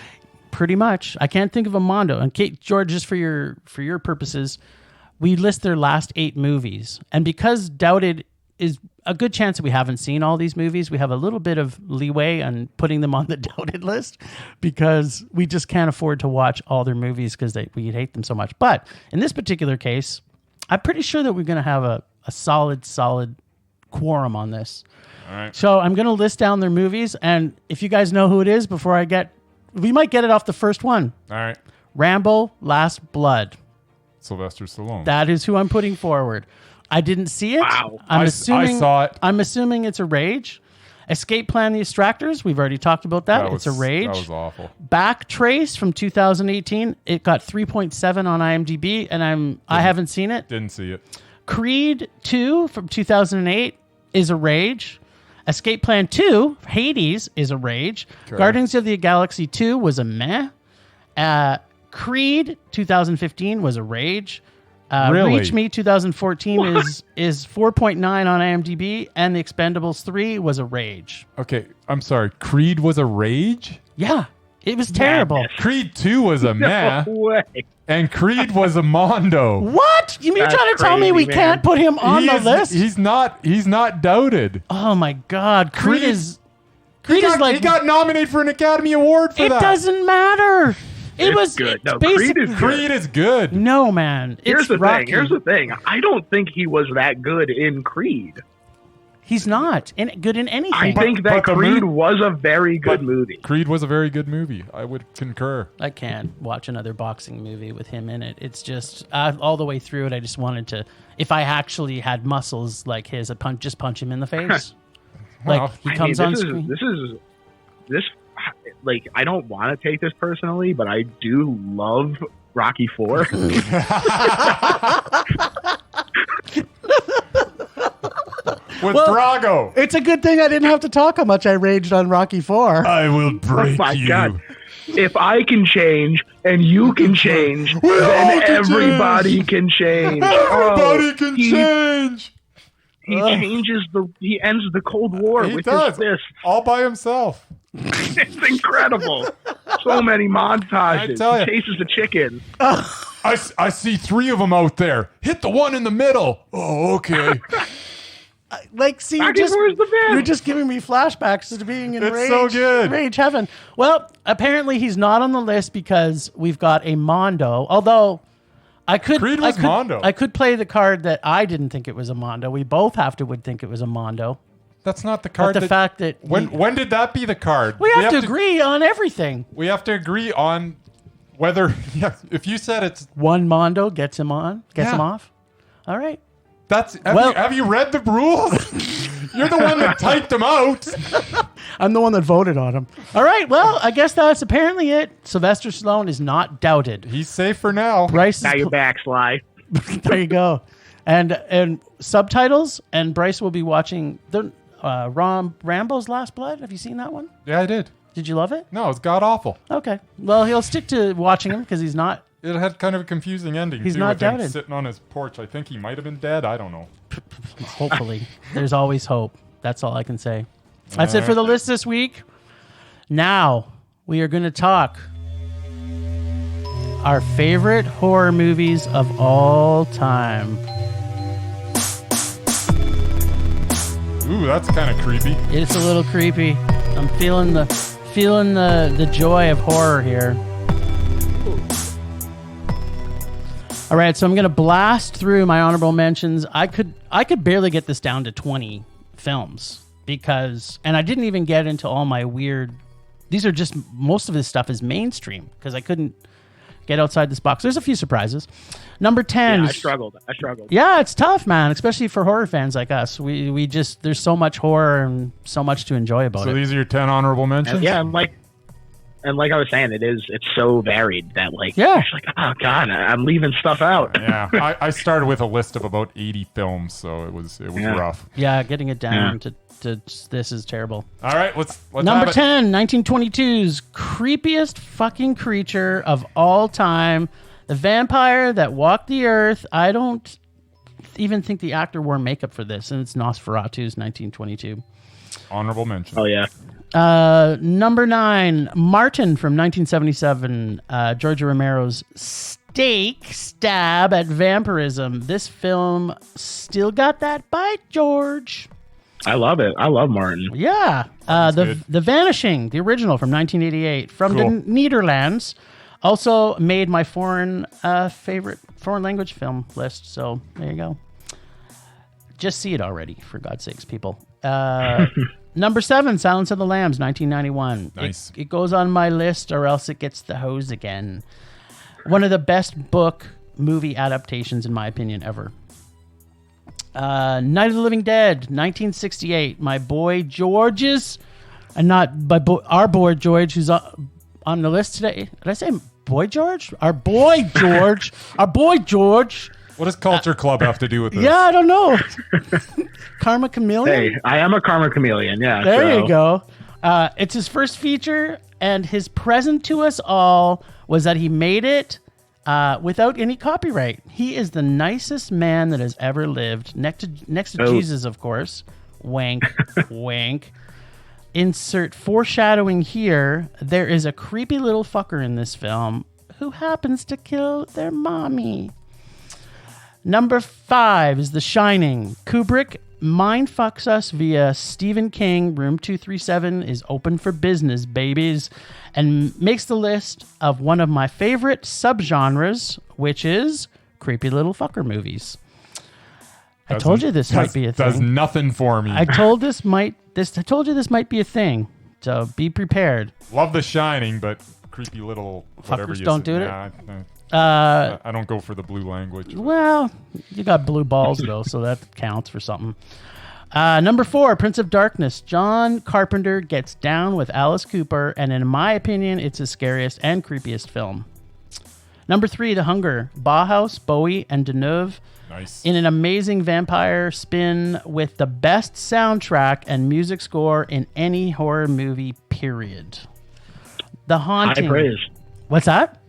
Pretty much. I can't think of a Mondo. And Kate, George, just for your purposes, we list their last 8 movies. And because Doubted is a good chance that we haven't seen all these movies, we have a little bit of leeway on putting them on the Doubted list because we just can't afford to watch all their movies because we hate them so much. But in this particular case, I'm pretty sure that we're going to have a solid quorum on this. All right. So I'm going to list down their movies, and if you guys know who it is we might get it off the first one. All right. Rambo: Last Blood. Sylvester Stallone. That is who I'm putting forward. I didn't see it. Wow. I saw it. I'm assuming it's a rage. Escape Plan: The Extractors. We've already talked about that. It's a rage. That was awful. Backtrace from 2018. It got 3.7 on IMDb, and I haven't seen it. Didn't see it. Creed 2 from 2008 is a rage. Escape Plan 2, Hades, is a rage. Okay. Guardians of the Galaxy 2 was a meh. Creed 2015 was a rage. Really? Reach Me 2014 is 4.9 on IMDb, and The Expendables 3 was a rage. Okay, I'm sorry. Creed was a rage? Yeah, it was terrible. Madness. Creed 2 was a meh. No way. And Creed was a mondo. What? You mean you're That's trying to tell me crazy, we man. can't put him on the list? He's not doubted. Oh my God, Creed is He got nominated for an Academy Award for it that. doesn't matter. It was good. No, basically Creed is Creed is good. no man. Here's It's the Rocky. thing. I don't think he was that good in Creed. He's not good in anything. I think that Creed was a very good movie. Creed was a very good movie. I would concur. I can't watch another boxing movie with him in it. It's just all the way through it. I just wanted to. If I actually had muscles like his, I'd just punch him in the face. Well, he comes on screen. This like, I don't want to take this personally, but I do love Rocky IV. With Drago. It's a good thing I didn't have to talk how much I raged on Rocky IV. I will break Oh my you. God. If I can change and you can change, then everybody can change. Everybody can change. He he ends the Cold War He with does. his fist. All by himself. It's incredible. So many montages. I tell He ya. chases the chicken. I see 3 of them out there. Hit the one in the middle. Oh, okay. Like, see, Rocky IV is the best. you're just giving me flashbacks to being in It's rage, so good. rage heaven. Well, apparently he's not on the list because we've got a Mondo. Although Creed was Mondo. I could play the card that I didn't think it was a Mondo. We both would think it was a Mondo. That's not the card. But the fact that when did that be the card? we have to agree on everything. We have to agree on whether. Yeah, if you said it's One Mondo gets him on, gets him Yeah. off. All right. that's. Well- Have you read the rules? You're the one that typed them out. I'm the one that voted on him. All right. Well, I guess that's apparently it. Sylvester Stallone is not doubted. He's safe for now. Bryce Now is you're back, Sly. there you go. And subtitles, and Bryce will be watching the Rambo's Last Blood. Have you seen that one? Yeah, I did. Did you love it? No, it's god awful. Okay. Well, he'll stick to watching him because he's not. It had kind of a confusing ending. He's too, not with him doubted. sitting on his porch. I think he might have been dead. I don't know. Hopefully, there's always hope. That's all I can say. That's it for the list this week. Now we are going to talk our favorite horror movies of all time. Ooh, that's kind of creepy. It's a little creepy. I'm feeling the joy of horror here. All right, so I'm gonna blast through my honorable mentions. I could barely get this down to 20 films and I didn't even get into all my weird. These are just most of this stuff is mainstream because I couldn't get outside this box. There's a few surprises. Number 10. Yeah, I struggled. Yeah, it's tough, man, especially for horror fans like us. We just there's so much horror and so much to enjoy about So it. these are your 10 honorable mentions? Yeah, and like I was saying, it's so varied that Yeah. you're like, oh God, I'm leaving stuff out. Yeah, I started with a list of about 80 films, so it was Yeah. rough. Yeah, getting it down to this is terrible. All right, let's Number have it. 10, 1922's creepiest fucking creature of all time. The vampire that walked the earth. I don't even think the actor wore makeup for this, and it's Nosferatu's 1922. Honorable mention. Oh yeah. Number 9, Martin from 1977. George Romero's stab at vampirism. This film still got that bite, George. I love it. I love Martin. Yeah. good. The Vanishing, the original from 1988 from Cool. the Netherlands. Also made my favorite foreign language film list. So there you go. Just see it already, for God's sakes, people. Number 7, Silence of the Lambs, 1991. Nice. It goes on my list, or else it gets the hose again. One of the best movie adaptations, in my opinion, ever. Night of the Living Dead, 1968. My boy George's, and not our boy George, who's on the list today. Did I say boy George? Our boy George. Our boy George. What does Culture Club have to do with this? Yeah, I don't know. Karma Chameleon? Hey, I am a karma chameleon. Yeah. There so- you go. It's his first feature, and his present to us all was that he made it without any copyright. He is the nicest man that has ever lived, next to Oh. Jesus, of course. Wank, wank. Insert foreshadowing here. There is a creepy little fucker in this film who happens to kill their mommy. Number 5 is The Shining. Kubrick mind fucks us via Stephen King. Room 237 is open for business, babies, and makes the list of one of my favorite subgenres, which is creepy little fucker movies. I told you this might be a Does thing. nothing for me. I told you this might be a thing. So be prepared. Love The Shining, but creepy little whatever Fuckers you don't say. do it? I don't go for the blue language. Well, you got blue balls though, so that counts for something. Number 4, Prince of Darkness. John Carpenter gets down with Alice Cooper, and in my opinion, it's his scariest and creepiest film. Number 3, The Hunger. Bauhaus, Bowie, and Deneuve Nice. in an amazing vampire spin with the best soundtrack and music score in any horror movie, period. The Haunting. High praise. What's that?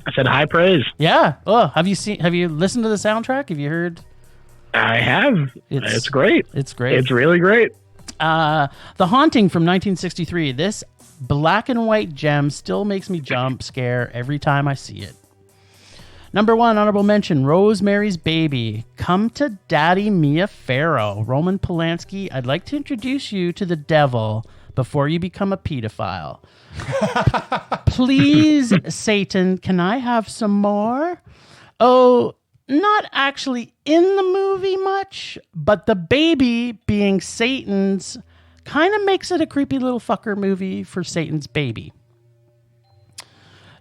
I said high praise. Yeah. Oh, have you listened to the soundtrack? Have you heard? I have. It's great. It's great. It's really great. The Haunting from 1963. This black and white gem still makes me jump scare every time I see it. Number 1, honorable mention, Rosemary's Baby. Come to Daddy Mia Farrow. Roman Polanski, I'd like to introduce you to the devil before you become a pedophile. Please, Satan, can I have some more? Oh, not actually in the movie much, but the baby being Satan's kind of makes it a creepy little fucker movie for Satan's baby.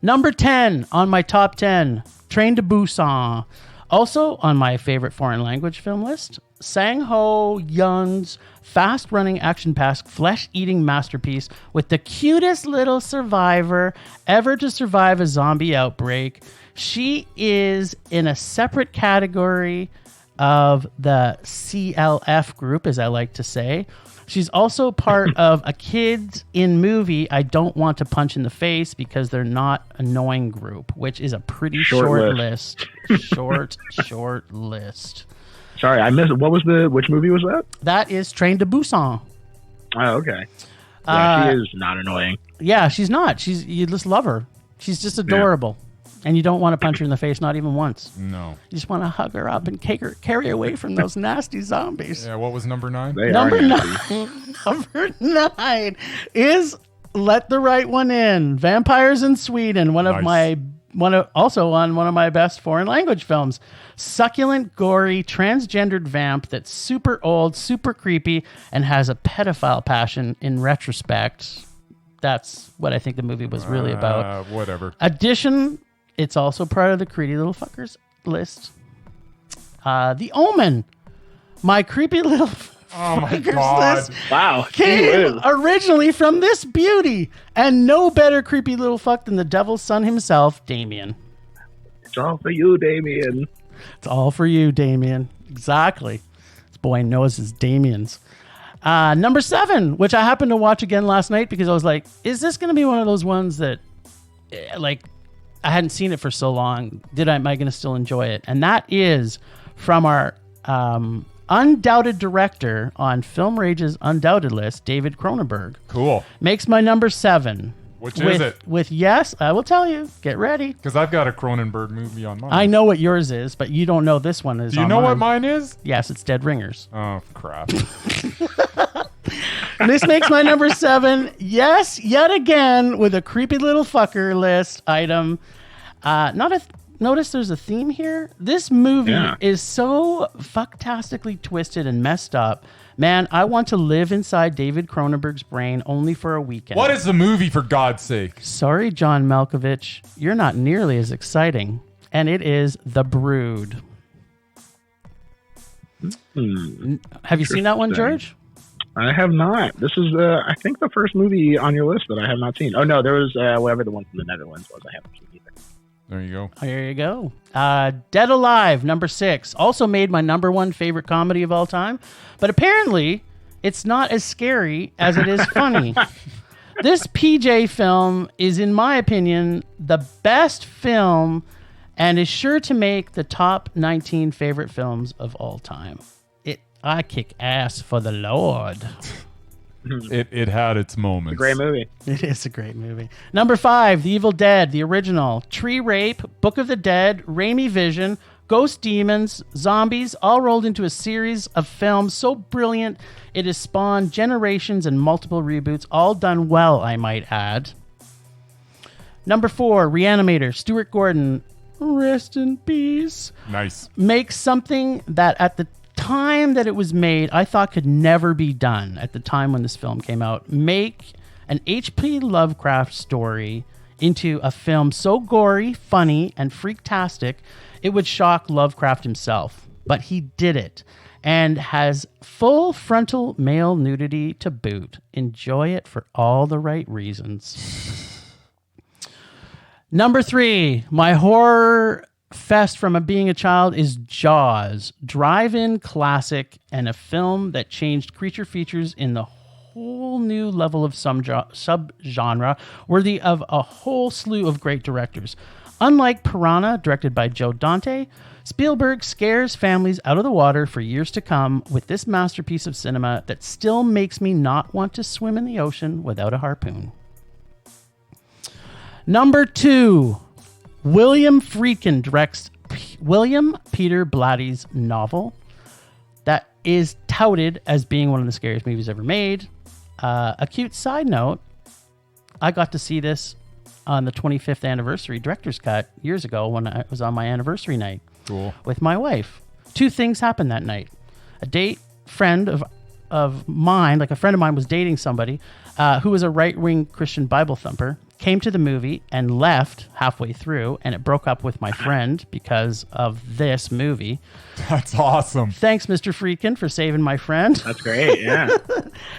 Number 10 on my top 10, Train to Busan. Also on my favorite foreign language film list, Sang Ho Yun's fast-running, action-packed, flesh-eating masterpiece with the cutest little survivor ever to survive a zombie outbreak. She is in a separate category of the CLF group, as I like to say. She's also part of a kids in movie I don't want to punch in the face because they're not annoying group, which is a pretty short list. Short list. Sorry, I missed. Which movie was that? That is Train to Busan. Oh, okay. Yeah, she is not annoying. Yeah, she's not. You just love her. She's just adorable. And you don't want to punch her in the face, not even once. No. You just want to hug her up and carry her away from those nasty zombies. Yeah, what was number 9? Number 9 is Let the Right One In. Vampires in Sweden. One of my best foreign language films. Succulent, gory, transgendered vamp that's super old, super creepy, and has a pedophile passion in retrospect. That's what I think the movie was really about. Whatever. Addition, it's also part of the Creepy Little Fuckers list. The Omen. My creepy little Oh my fuckers God. list Wow. came originally from this beauty. And no better creepy little fuck than the devil's son himself, Damien. It's all for you, Damien. It's all for you, Damien. Exactly. This boy knows his Damien's. Number 7, which I happened to watch again last night because I was like, is this going to be one of those ones that, like, I hadn't seen it for so long. Am I going to still enjoy it? And that is from our undoubted director on Film Rage's Undoubted list, David Cronenberg. Cool. Makes my number 7. Which is it? With yes, I will tell you. Get ready. Because I've got a Cronenberg movie on mine. I know what yours is, but you don't know this one is. Do you know what mine is? Yes, it's Dead Ringers. Oh, crap. This makes my number 7. Yes, yet again with a creepy little fucker list item. Notice there's a theme here. This movie is so fucktastically twisted and messed up. Man, I want to live inside David Cronenberg's brain only for a weekend. What is the movie, for God's sake? Sorry, John Malkovich. You're not nearly as exciting. And it is The Brood. Have you seen that one, George? I have not. This is, I think, the first movie on your list that I have not seen. Oh, no, there was whatever the one from the Netherlands was. I haven't seen either. There you go. There you go. Dead Alive, number 6. Also made my number 1 favorite comedy of all time. But apparently, it's not as scary as it is funny. This PJ film is, in my opinion, the best film and is sure to make the top 19 favorite films of all time. I kick ass for the Lord. It had its moments. Great movie. It is a great movie. Number 5, The Evil Dead, the original. Tree Rape, Book of the Dead, Raimi Vision, Ghost Demons, Zombies, all rolled into a series of films so brilliant it has spawned generations and multiple reboots, all done well, I might add. Number 4, Reanimator, Stuart Gordon, rest in peace. Nice. Makes something that at the time that it was made, I thought could never be done at the time when this film came out. Make an H.P. Lovecraft story into a film so gory, funny, and freaktastic, it would shock Lovecraft himself. But he did it, and has full frontal male nudity to boot. Enjoy it for all the right reasons. Number 3, my horror fest from being a child is Jaws, drive-in classic, and a film that changed creature features in the whole new level of subgenre, worthy of a whole slew of great directors. Unlike Piranha, directed by Joe Dante, Spielberg scares families out of the water for years to come with this masterpiece of cinema that still makes me not want to swim in the ocean without a harpoon. Number 2, William Friedkin directs William Peter Blatty's novel that is touted as being one of the scariest movies ever made. A cute side note, I got to see this on the 25th anniversary director's cut years ago when I was on my anniversary night with my wife. 2 things happened that night. A date friend of mine, like a friend of mine was dating somebody who was a right-wing Christian Bible thumper, came to the movie and left halfway through, and it broke up with my friend because of this movie. That's awesome. Thanks, Mr. Friedkin, for saving my friend. That's great, yeah.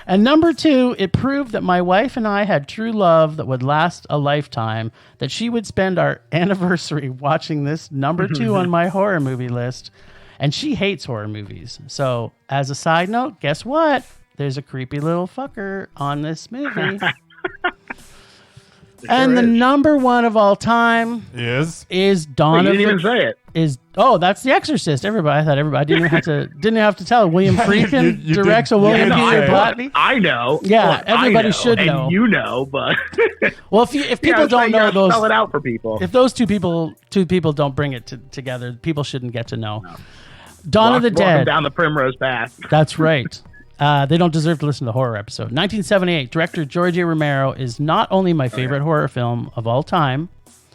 And number 2, it proved that my wife and I had true love that would last a lifetime, that she would spend our anniversary watching this number 2 on my horror movie list. And she hates horror movies. So, as a side note, guess what? There's a creepy little fucker on this movie. And the number 1 of all time is Dawn of the... You didn't even say it. That's The Exorcist. Everybody, I thought everybody didn't have to tell. William Friedkin directs a William Peter Blatty. I know. Yeah, well, everybody should know. And you know, but well, if people don't know those, spell it out for people. If those two people don't bring it together, people shouldn't get to know. No. Dawn of the Dead. Down the primrose path. That's right. They don't deserve to listen to the horror episode. 1978, director George A. Romero is not only my favorite horror film of all time.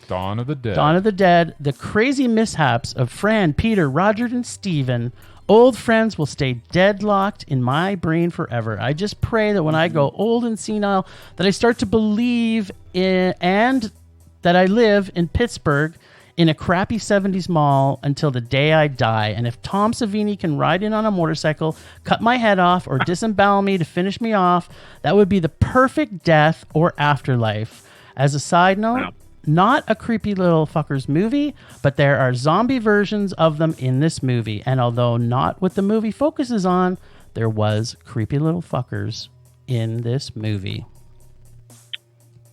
Dawn of the Dead. Dawn of the Dead. The crazy mishaps of Fran, Peter, Roger, and Steven. Old friends will stay deadlocked in my brain forever. I just pray that when I go old and senile, that I start to believe in, and that I live in Pittsburgh in a crappy 70s mall until the day I die. And if Tom Savini can ride in on a motorcycle, cut my head off, or disembowel me to finish me off, that would be the perfect death or afterlife. As a side note, not a creepy little fuckers movie, but there are zombie versions of them in this movie. And although not what the movie focuses on, there was creepy little fuckers in this movie.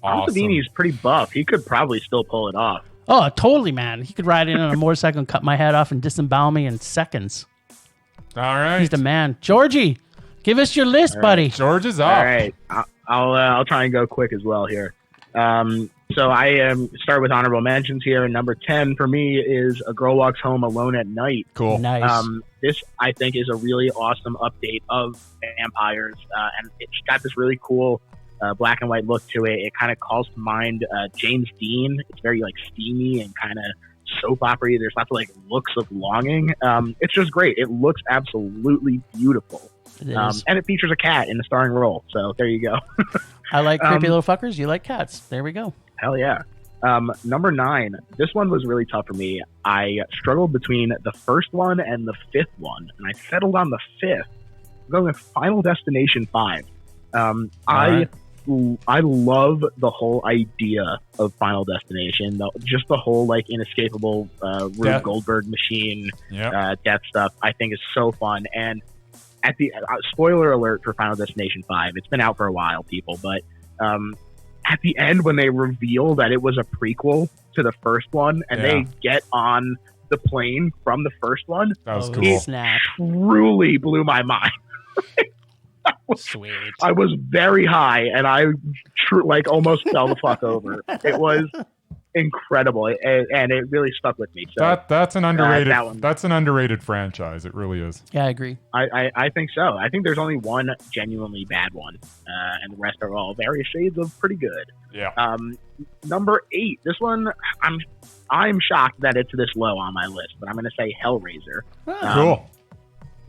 Tom Savini's pretty buff. He could probably still pull it off. Oh, totally, man. He could ride in on a motorcycle and cut my head off and disembowel me in seconds. All right. He's the man. Georgie, give us your list, buddy. George is up. All right. I'll try and go quick as well here. So I start with honorable mentions here. And number 10 for me is A Girl Walks Home Alone at Night. Cool. Nice. This, I think, is a really awesome update of vampires. And it's got this really cool black and white look to it. It kind of calls to mind James Dean. It's very like steamy and kind of soap opera-y. There's lots of like looks of longing. It's just great. It looks absolutely beautiful. And it features a cat in the starring role. So there you go. I like creepy little fuckers. You like cats. There we go. Hell yeah. Number 9. This one was really tough for me. I struggled between the first one and the 5th one, and I settled on the 5th. I'm going with Final Destination 5. I love the whole idea of Final Destination, just the whole like inescapable Rube Goldberg machine, death stuff. I think is so fun. And at the spoiler alert for Final Destination 5, it's been out for a while, people, but at the end when they reveal that it was a prequel to the first one, and they get on the plane from the first one, that was cool. It truly blew my mind. Sweet. I was very high, and I almost fell the fuck over. It was incredible, and it really stuck with me. So that's an underrated. That's an underrated franchise. It really is. Yeah, I agree. I think so. I think there's only one genuinely bad one, and the rest are all various shades of pretty good. Yeah. Number 8. This one, I'm shocked that it's this low on my list, but I'm going to say Hellraiser. Cool.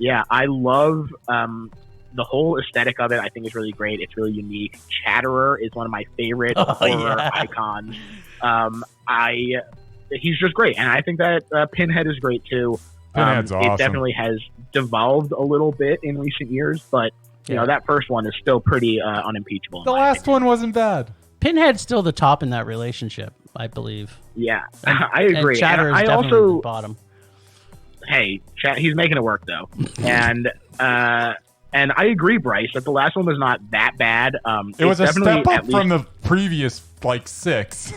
Yeah, I love the whole aesthetic of it. I think is really great. It's really unique. Chatterer is one of my favorite horror icons. He's just great, and I think that Pinhead is great too. Pinhead's awesome. It definitely has devolved a little bit in recent years, but you know that first one is still pretty unimpeachable. The last one wasn't bad. Pinhead's still the top in that relationship, I believe. Yeah, I agree. And Chatterer is I definitely also the bottom. Hey, he's making it work though, and I agree, Bryce, that the last one was not that bad. It was a step up from the previous like 6.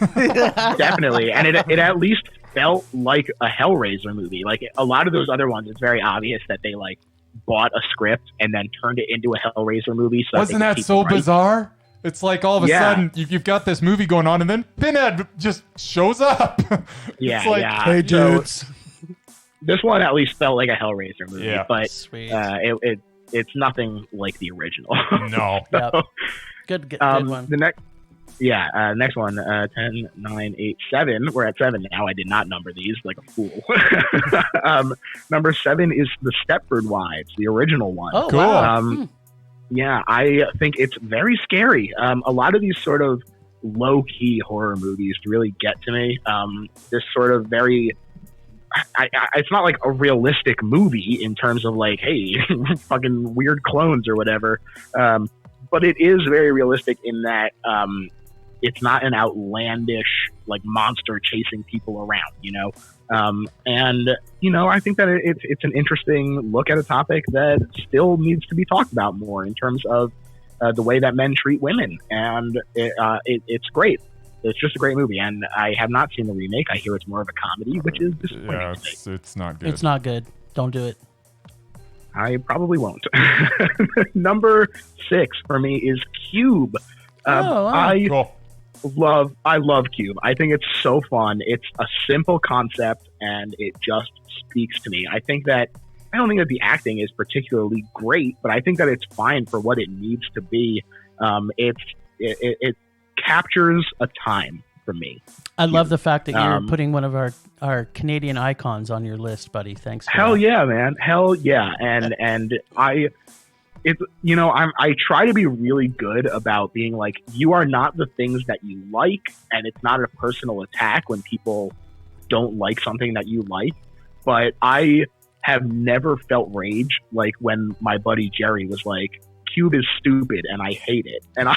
Definitely, and it at least felt like a Hellraiser movie. Like a lot of those other ones, it's very obvious that they like bought a script and then turned it into a Hellraiser movie. So wasn't that so bizarre? It's like all of a sudden you've got this movie going on, and then Pinhead just shows up. Yeah, it's like, hey dudes. This one at least felt like a Hellraiser movie, but Sweet. It's nothing like the original. No. Yep. Good one. The next one, 10, 9, 8, 7. We're at 7 now. I did not number these like a fool. Number 7 is The Stepford Wives, the original one. Oh, cool. wow. Yeah, I think it's very scary. A lot of these sort of low-key horror movies really get to me. This sort of very... it's not like a realistic movie in terms of like, hey, fucking weird clones or whatever. But it is very realistic in that it's not an outlandish like monster chasing people around, you know? And, you know, I think that it's an interesting look at a topic that still needs to be talked about more in terms of the way that men treat women. And it's great. It's just a great movie, and I have not seen the remake. I hear it's more of a comedy, which is disappointing. Yeah, it's not good. It's not good. Don't do it. I probably won't. Number 6 for me is Cube. Wow. I love Cube. I think it's so fun. It's a simple concept, and it just speaks to me. I don't think that the acting is particularly great, but I think that it's fine for what it needs to be. It captures a time for me. I love the fact that you're putting one of our Canadian icons on your list, buddy. Thanks. Hell yeah, man. Hell yeah. And I try to be really good about being like, you are not the things that you like, and it's not a personal attack when people don't like something that you like. But I have never felt rage like when my buddy Jerry was like, Cube is stupid and I hate it. And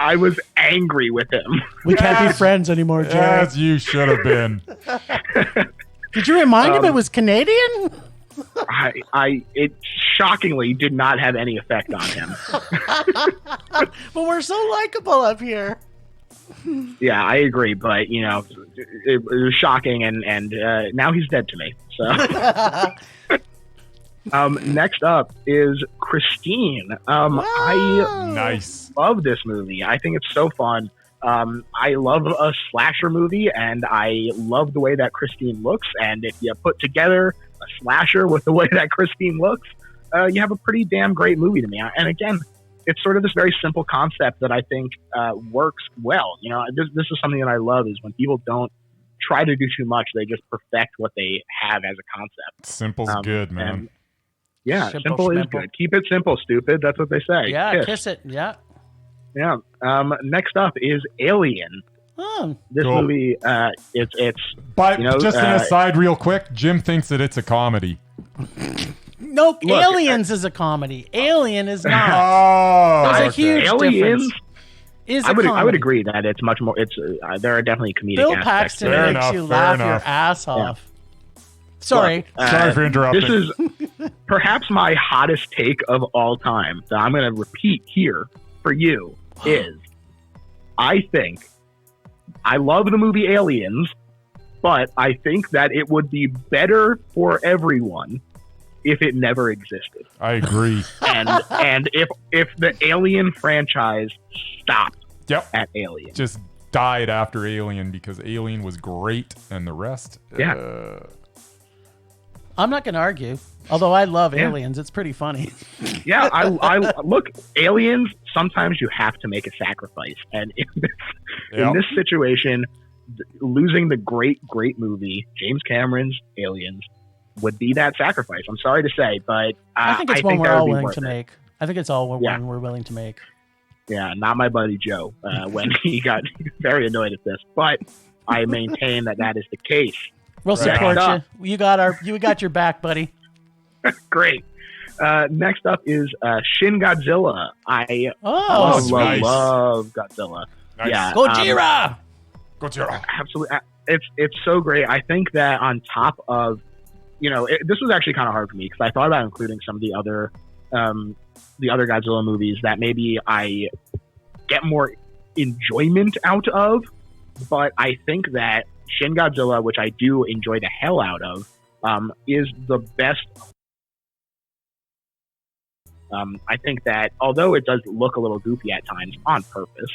I was angry with him. We can't be friends anymore, Jerry. As you should have been. Did you remind him it was Canadian? It shockingly did not have any effect on him. But we're so likable up here. Yeah, I agree, but you know, it was shocking, and now he's dead to me. So. Next up is Christine. I love this movie. I think it's so fun. I love a slasher movie, and I love the way that Christine looks. And if you put together a slasher with the way that Christine looks, you have a pretty damn great movie to me. And again, it's sort of this very simple concept that I think works well. You know, this is something that I love, is when people don't try to do too much, they just perfect what they have as a concept. Simple's good, man. Yeah, simple is good. Keep it simple, stupid. That's what they say. Yeah, kiss it. Yeah. Yeah. Next up is Alien. Oh, this movie, it's. But just an aside, real quick, Jim thinks that it's a comedy. No, Aliens is a comedy. Alien is not. Oh, there's a huge difference. I would agree that it's much more. It's there are definitely comedic Bill aspects. Paxton makes you laugh your ass off. Sorry. Sorry for interrupting. This is perhaps my hottest take of all time that I'm going to repeat here for you is, I think, I love the movie Aliens, but I think that it would be better for everyone if it never existed. I agree. And if the Alien franchise stopped at Alien. Just died after Alien because Alien was great and the rest... Yeah. I'm not going to argue. Although I love Aliens, it's pretty funny. Yeah, I look, Aliens, sometimes you have to make a sacrifice. And in this situation, losing the great movie, James Cameron's Aliens, would be that sacrifice. I'm sorry to say, but I think it's one we're all willing to make. I think it's all one we're willing to make. Yeah, not my buddy Joe when he got very annoyed at this, but I maintain that is the case. We'll support you. You got your back, buddy. Great. Next up is Shin Godzilla. I love Godzilla. Nice. Yeah, Gojira. Absolutely. It's so great. I think that on top of, this was actually kind of hard for me because I thought about including some of the other Godzilla movies that maybe I get more enjoyment out of, but I think that Shin Godzilla, which I do enjoy the hell out of, is the best. I think that although it does look a little goofy at times on purpose,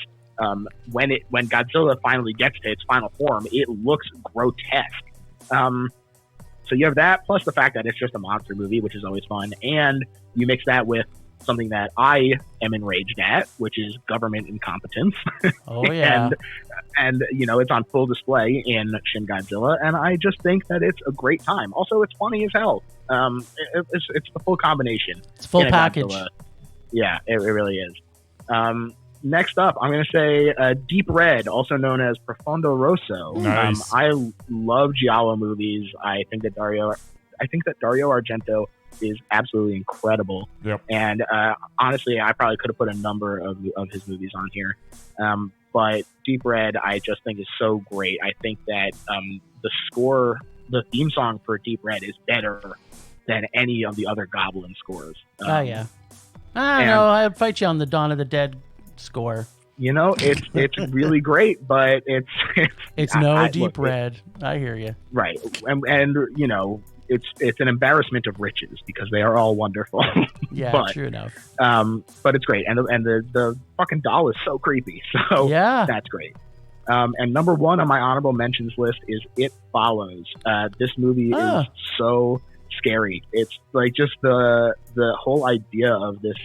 when Godzilla finally gets to its final form, it looks grotesque. So you have that, plus the fact that it's just a monster movie, which is always fun, and you mix that with something that I am enraged at, which is government incompetence. Oh yeah, and it's on full display in Shin Godzilla, and I just think that it's a great time. Also, it's funny as hell. It's the full combination. It's full package. Godzilla. Yeah, it really is. Next up, I'm going to say Deep Red, also known as Profondo Rosso. Nice. I love Giallo movies. I think that Dario Argento is absolutely incredible. Yep. And honestly, I probably could have put a number of his movies on here. But Deep Red, I just think is so great. I think that the theme song for Deep Red is better than any of the other Goblin scores. Yeah. I know. I'd fight you on the Dawn of the Dead score. It's really great, but it's Deep Red. I hear you. Right, and it's an embarrassment of riches because they are all wonderful. Yeah, true enough. But it's great, and the fucking doll is so creepy. So yeah, that's great. And number one on my honorable mentions list is It Follows. This movie is so scary. It's like just the whole idea of this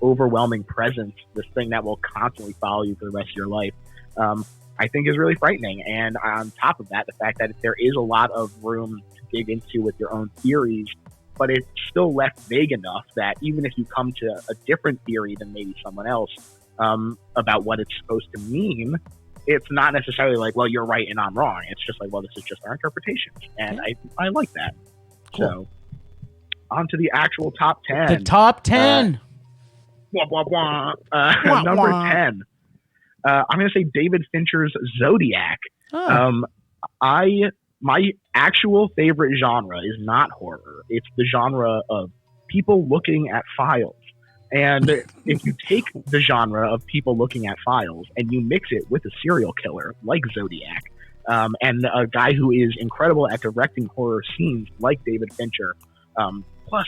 overwhelming presence, this thing that will constantly follow you for the rest of your life, I think is really frightening. And on top of that, the fact that there is a lot of room to dig into with your own theories, but it's still left vague enough that even if you come to a different theory than maybe someone else about what it's supposed to mean, it's not necessarily like, well, you're right and I'm wrong. It's just like, well, this is just our interpretations. And I like that. Cool. So on to the actual top 10. The top 10. Number 10. I'm going to say David Fincher's Zodiac. My actual favorite genre is not horror. It's the genre of people looking at files. And if you take the genre of people looking at files and you mix it with a serial killer like Zodiac, and a guy who is incredible at directing horror scenes like David Fincher, plus,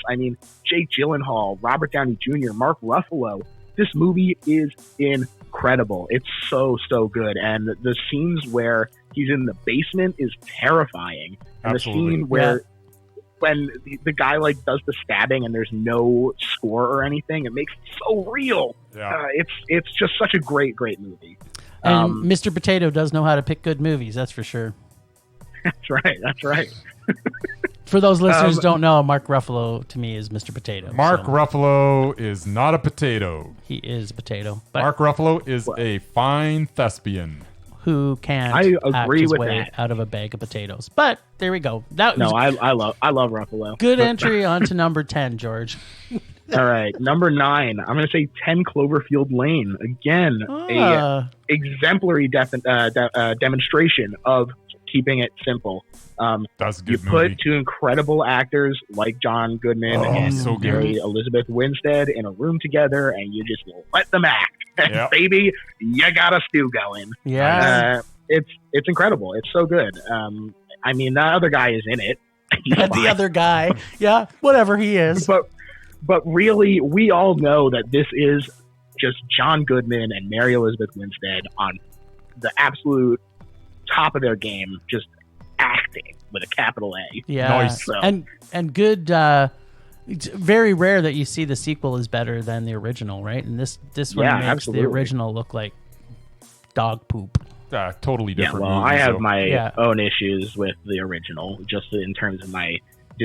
Jake Gyllenhaal, Robert Downey Jr., Mark Ruffalo, this movie is incredible. It's so, so good. And the scenes where he's in the basement is terrifying. And Absolutely. The scene where when the guy does the stabbing and there's no score or anything, it makes it so real. Yeah. It's just such a great, great movie. And Mr. Potato does know how to pick good movies, that's for sure. That's right. For those listeners who don't know, Mark Ruffalo to me is Mr. Potato. Mark Ruffalo is not a potato. He is a potato. But Mark Ruffalo is a fine thespian who can't act his way out of a bag of potatoes. But there we go. I love Ruffalo. Good entry onto number 10, George. All right, number 9. I'm going to say 10 Cloverfield Lane. Again, a exemplary demonstration of keeping it simple. That's a good you movie. Put two incredible actors like John Goodman and so Mary Elizabeth Winstead in a room together, and you just let them act. Yep. Baby, you got a stew going. Yeah, it's incredible. It's so good. The other guy is in it. The other guy, yeah, whatever he is. But really, we all know that this is just John Goodman and Mary Elizabeth Winstead on the absolute top of their game, just acting with a capital A. Yeah, nice. So. And good. It's very rare that you see the sequel is better than the original, right? And this one makes absolutely. the original look like dog poop. Totally different. Yeah, well, movie, I have my own issues with the original, just in terms of my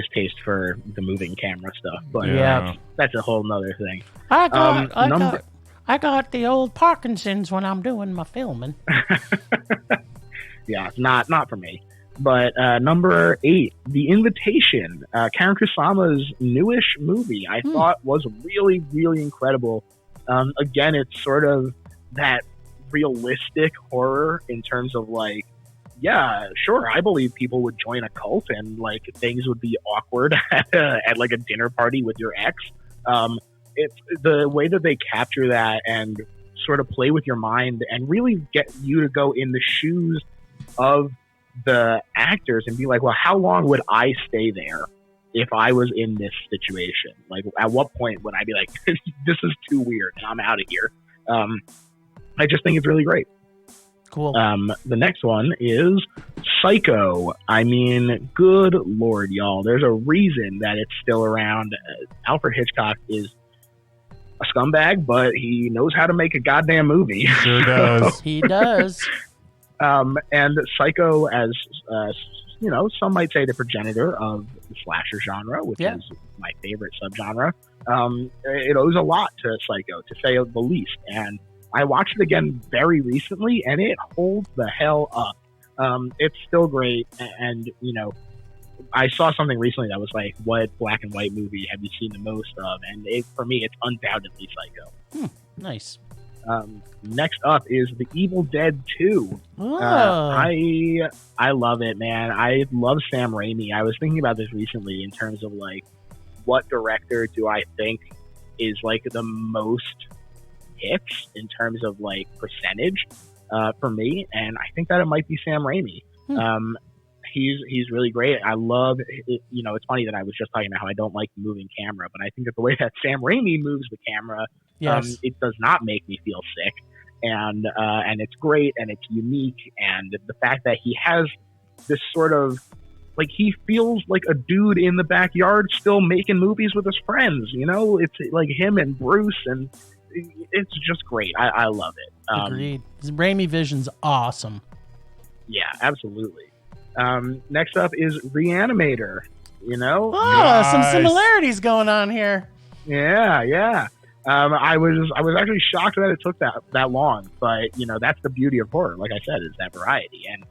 distaste for the moving camera stuff, but Yeah. that's a whole nother thing. I got the old Parkinson's when I'm doing my filming. Yeah, not for me. But number 8, The Invitation, Karen Kusama's newish movie, I thought was really, really incredible. Again, it's sort of that realistic horror in terms of like, yeah, sure, I believe people would join a cult and like things would be awkward at like a dinner party with your ex. It's the way that they capture that and sort of play with your mind and really get you to go in the shoes of the actors and be like, well, how long would I stay there if I was in this situation? Like, at what point would I be like, this is too weird and I'm out of here? I just think it's really great. Cool. The next one is Psycho. I mean, good Lord, y'all. There's a reason that it's still around. Alfred Hitchcock is a scumbag, but he knows how to make a goddamn movie. Sure does. He does. And Psycho, as you know, some might say the progenitor of the slasher genre, which is my favorite subgenre. It owes a lot to Psycho, to say the least. And I watched it again very recently, and it holds the hell up. It's still great, and you know, I saw something recently that was like, what black and white movie have you seen the most of? And for me, it's undoubtedly Psycho. Nice. Next up is The Evil Dead 2. Oh. I love it, man. I love Sam Raimi. I was thinking about this recently in terms of like, what director do I think is like the most hits in terms of like percentage for me? And I think that it might be Sam Raimi. He's really great. I love it. You know, it's funny that I was just talking about how I don't like the moving camera, but I think that the way that Sam Raimi moves the camera, it does not make me feel sick. And it's great and it's unique. And the fact that he has this sort of, like, he feels like a dude in the backyard still making movies with his friends, you know? It's like him and Bruce, and it's just great. I love it. Agreed. Raimi Vision's awesome. Yeah, absolutely. Next up is Reanimator, you know? Oh, some similarities going on here. Yeah. I was actually shocked that it took that long, but you know, that's the beauty of horror. Like I said, is that variety, and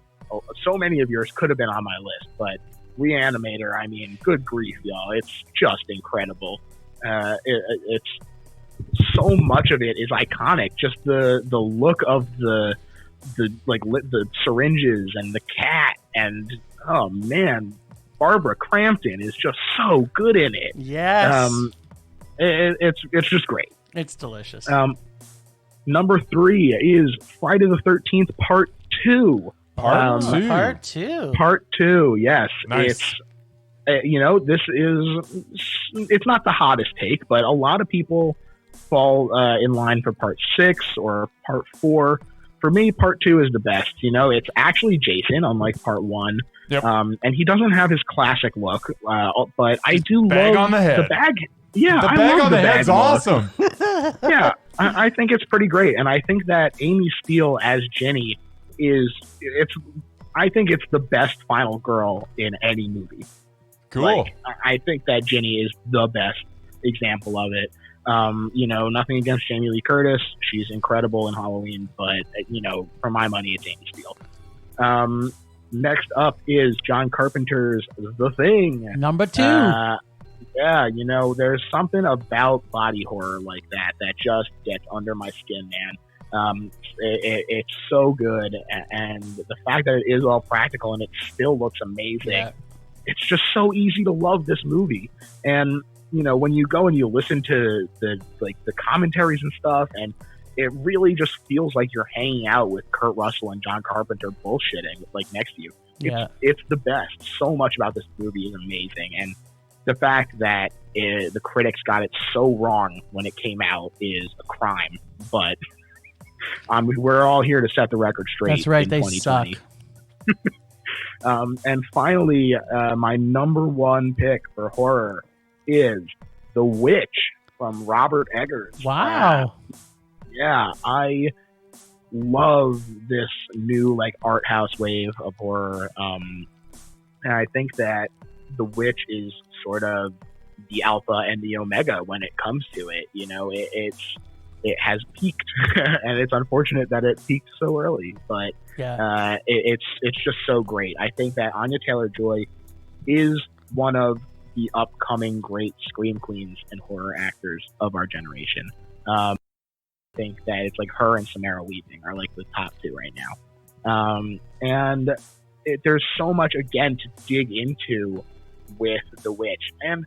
so many of yours could have been on my list, but Reanimator, I mean, good grief, y'all, it's just incredible. It's so much of it is iconic. Just the look of the syringes and the cat, and oh man, Barbara Crampton is just so good in it. Yes. It's just great. It's delicious. Number 3 is Friday the 13th Part 2. Part 2, yes. Nice. It's you know, it's not the hottest take, but a lot of people fall in line for Part 6 or Part 4. For me, Part 2 is the best. You know, it's actually Jason, unlike Part 1. Yep. And he doesn't have his classic look, but I do bag love on the head. the bag. Yeah, The I bag love on the head's look. awesome. Yeah, I think it's pretty great, and I think that Amy Steele as Jenny I think it's the best final girl in any movie. Cool. Like, I think that Jenny is the best example of it. You know, nothing against Jamie Lee Curtis. She's incredible in Halloween, but, you know, for my money, it's Amy Steele. Next up is John Carpenter's The Thing. Number 2. Yeah, you know, there's something about body horror like that just gets under my skin, man. It's so good, and the fact that it is all practical and it still looks amazing. Yeah. It's just so easy to love this movie. And you know, when you go and you listen to the commentaries and stuff, and it really just feels like you're hanging out with Kurt Russell and John Carpenter bullshitting like next to you. It's the best. So much about this movie is amazing, and the fact that the critics got it so wrong when it came out is a crime. But we're all here to set the record straight. That's right. In They 2020. suck. And finally, my number 1 pick for horror is The Witch from Robert Eggers. Wow. Yeah, I love this new like art house wave of horror. And I think that The Witch is sort of the alpha and the omega when it comes to it. It has peaked, and it's unfortunate that it peaked so early. But it's just so great. I think that Anya Taylor-Joy is one of the upcoming great scream queens and horror actors of our generation. I think that it's like her and Samara Weaving are like the top two right now. There's so much again to dig into with The Witch, and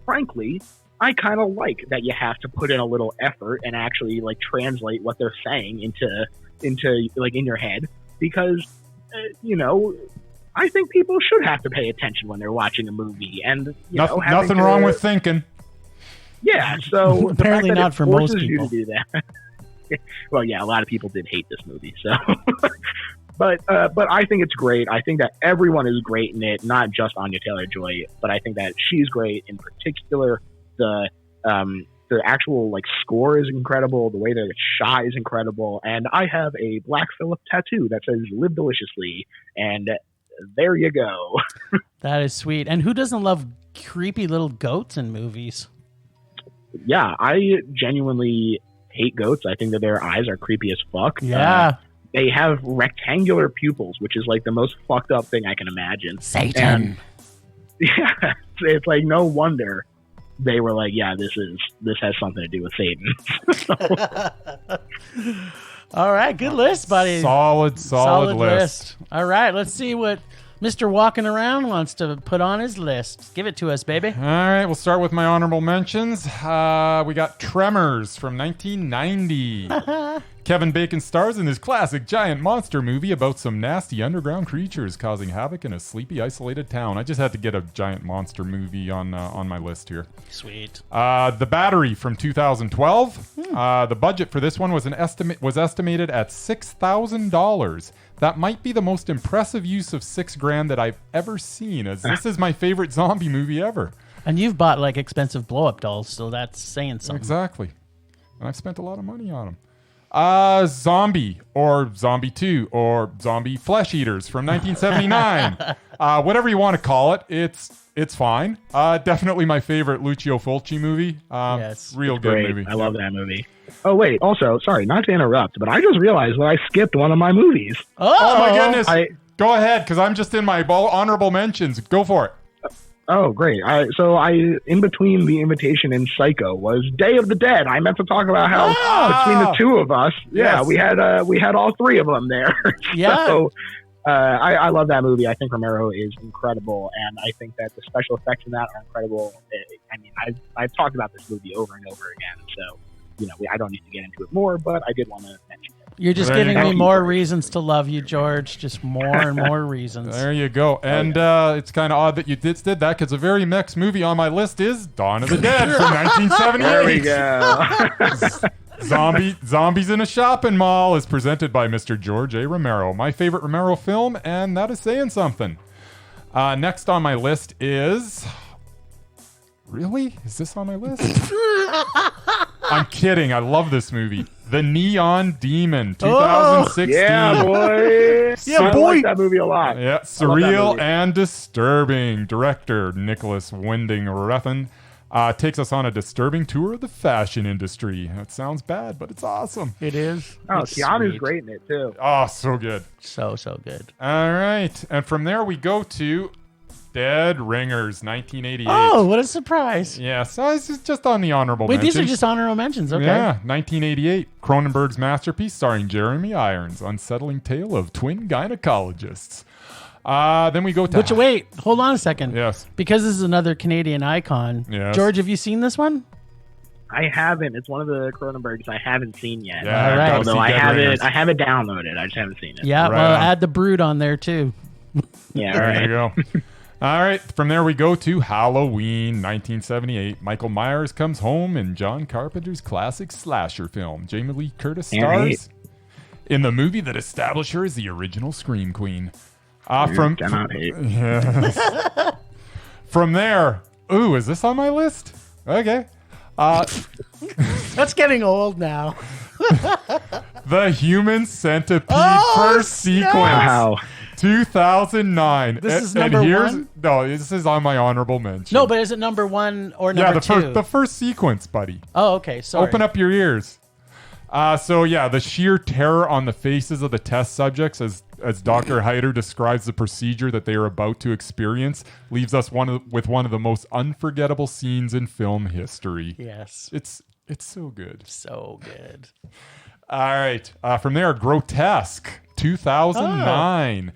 frankly, I kind of like that you have to put in a little effort and actually like translate what they're saying into like in your head, because I think people should have to pay attention when they're watching a movie, and nothing wrong with thinking. Yeah, so apparently not for most people. You to do that. Well, yeah, a lot of people did hate this movie, so. But I think it's great. I think that everyone is great in it, not just Anya Taylor-Joy, but I think that she's great in particular. The actual like score is incredible. The way that it's shot is incredible. And I have a Black Phillip tattoo that says "Live Deliciously," and there you go. That is sweet. And who doesn't love creepy little goats in movies? Yeah, I genuinely hate goats. I think that their eyes are creepy as fuck. Yeah. They have rectangular pupils, which is like the most fucked up thing I can imagine. Satan. And, yeah, it's like no wonder they were like, yeah, this has something to do with Satan. All right, good list, buddy. Solid list. All right, let's see what Mr. Walking Around wants to put on his list. Give it to us, baby. All right, we'll start with my honorable mentions. We got Tremors from 1990. Kevin Bacon stars in his classic giant monster movie about some nasty underground creatures causing havoc in a sleepy, isolated town. I just had to get a giant monster movie on my list here. Sweet. The Battery from 2012. The budget for this one was estimated at $6,000. That might be the most impressive use of $6,000 that I've ever seen, as this is my favorite zombie movie ever. And you've bought like expensive blow-up dolls, so that's saying something. Exactly. And I've spent a lot of money on them. Zombie, or Zombie 2, or Zombie Flesh Eaters from 1979. Whatever you want to call it, it's fine. Definitely my favorite Lucio Fulci movie. Yes. Real It's good great. movie. I love that movie. Oh, wait. Also, sorry, not to interrupt, but I just realized that I skipped one of my movies. Oh my goodness. Go ahead, because I'm just in my honorable mentions. Go for it. Oh, great. In between The Invitation and Psycho was Day of the Dead. I meant to talk about how between the two of us, yes. we had all three of them there. Yeah. So, I love that movie. I think Romero is incredible, and I think that the special effects in that are incredible. I mean, I've talked about this movie over and over again, so I don't need to get into it more, but I did want to mention it. You're just giving me more reasons to love you, George. Just more and more reasons. There you go. And it's kind of odd that you did that, because the very next movie on my list is Dawn of the Dead from 1978. There we go. Zombies in a Shopping Mall is presented by Mr. George A. Romero. My favorite Romero film, and that is saying something. Next on my list is... Really? Is this on my list? I'm kidding. I love this movie. The Neon Demon, 2016. Yeah, boy. I like that movie a lot. Yeah, surreal and disturbing. Director Nicolas Winding Refn takes us on a disturbing tour of the fashion industry. It sounds bad, but it's awesome. It is. Oh, It's Keanu's sweet. great in it, too. Oh, so good. So good. All right. And from there, we go to Dead Ringers, 1988. Oh, what a surprise. Yeah, so it's just on the honorable Wait, mentions. these are just honorable mentions. Okay. Yeah, 1988. Cronenberg's masterpiece starring Jeremy Irons. Unsettling tale of twin gynecologists. Then we go to... Wait, hold on a second. Yes. Because this is another Canadian icon. Yes. George, have you seen this one? I haven't. It's one of the Cronenbergs I haven't seen yet. Yeah, All right. Although I have it downloaded. I just haven't seen it. Yeah, Right well, on. add the Brood on there too. Yeah, all There right. you go. All right, from there we go to Halloween, 1978. Michael Myers comes home in John Carpenter's classic slasher film. Jamie Lee Curtis stars in the movie that established her as the original Scream Queen. Cannot hate. Yes. From there, ooh, is this on my list? Okay. That's getting old now. The Human Centipede first sequence. Wow. 2009. This is number one? No, this is on my honorable mention. No, but is it number one or number two? The first sequence, buddy. Oh, okay. Sorry. Open up your ears. The sheer terror on the faces of the test subjects as Dr. Hyder describes the procedure that they are about to experience leaves us with one of the most unforgettable scenes in film history. Yes. It's so good. So good. All right. From there, Grotesque, 2009.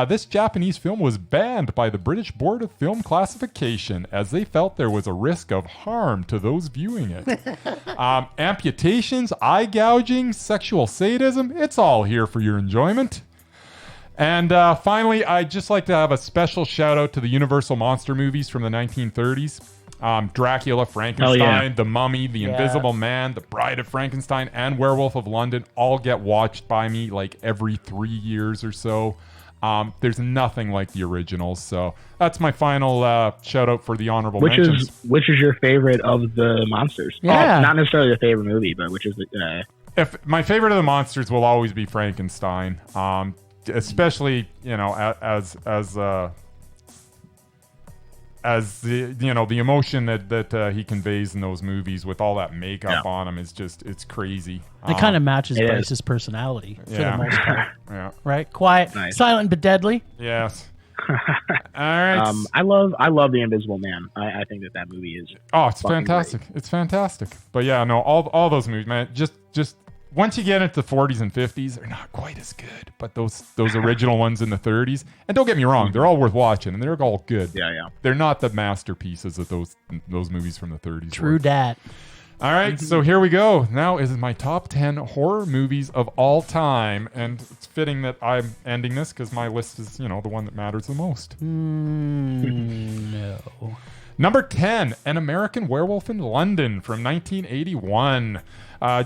This Japanese film was banned by the British Board of Film Classification as they felt there was a risk of harm to those viewing it. Amputations, eye gouging, sexual sadism, it's all here for your enjoyment. And finally, I'd just like to have a special shout out to the Universal monster movies from the 1930s. Dracula, Frankenstein, The Mummy, The Invisible Man, The Bride of Frankenstein, and Werewolf of London all get watched by me like every 3 years or so. There's nothing like the originals, so that's my final shout out for the honorable mentions. Which is your favorite of the monsters? Yeah. Not necessarily your favorite movie, but which is the... If my favorite of the monsters will always be Frankenstein, especially as the emotion that he conveys in those movies with all that makeup on him is it's crazy. It kind of matches Bryce's personality for the most part. Yeah. Right? Quiet, Nice. silent, but deadly. Yes. All right. I love The Invisible Man. I think that movie is... Oh, it's fucking fantastic. great. It's fantastic. But yeah, no, all those movies, man, just once you get into the 40s and 50s, they're not quite as good. But those original ones in the 30s, and don't get me wrong, they're all worth watching, and they're all good. Yeah. They're not the masterpieces that those movies from the 30s True were. dat. All right, so here we go. Now is my top 10 horror movies of all time, and it's fitting that I'm ending this because my list is, the one that matters the most. No. Number 10, An American Werewolf in London from 1981.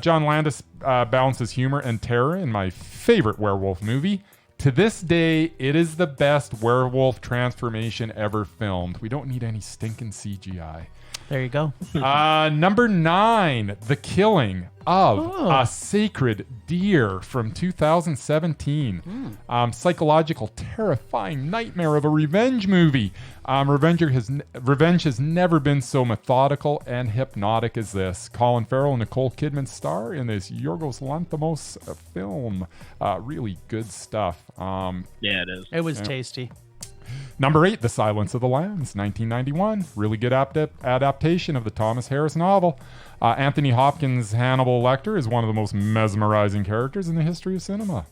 John Landis balances humor and terror in my favorite werewolf movie. To this day, it is the best werewolf transformation ever filmed. We don't need any stinking CGI. There you go. Number 9, The Killing of a Sacred Deer from 2017. Psychological, terrifying nightmare of a revenge movie. Revenge has never been so methodical and hypnotic as this. Colin Farrell and Nicole Kidman star in this Yorgos Lanthimos film. Really good stuff. Yeah, it is. It was tasty. Number 8, The Silence of the Lambs, 1991. Really good adaptation of the Thomas Harris novel. Anthony Hopkins' Hannibal Lecter is one of the most mesmerizing characters in the history of cinema.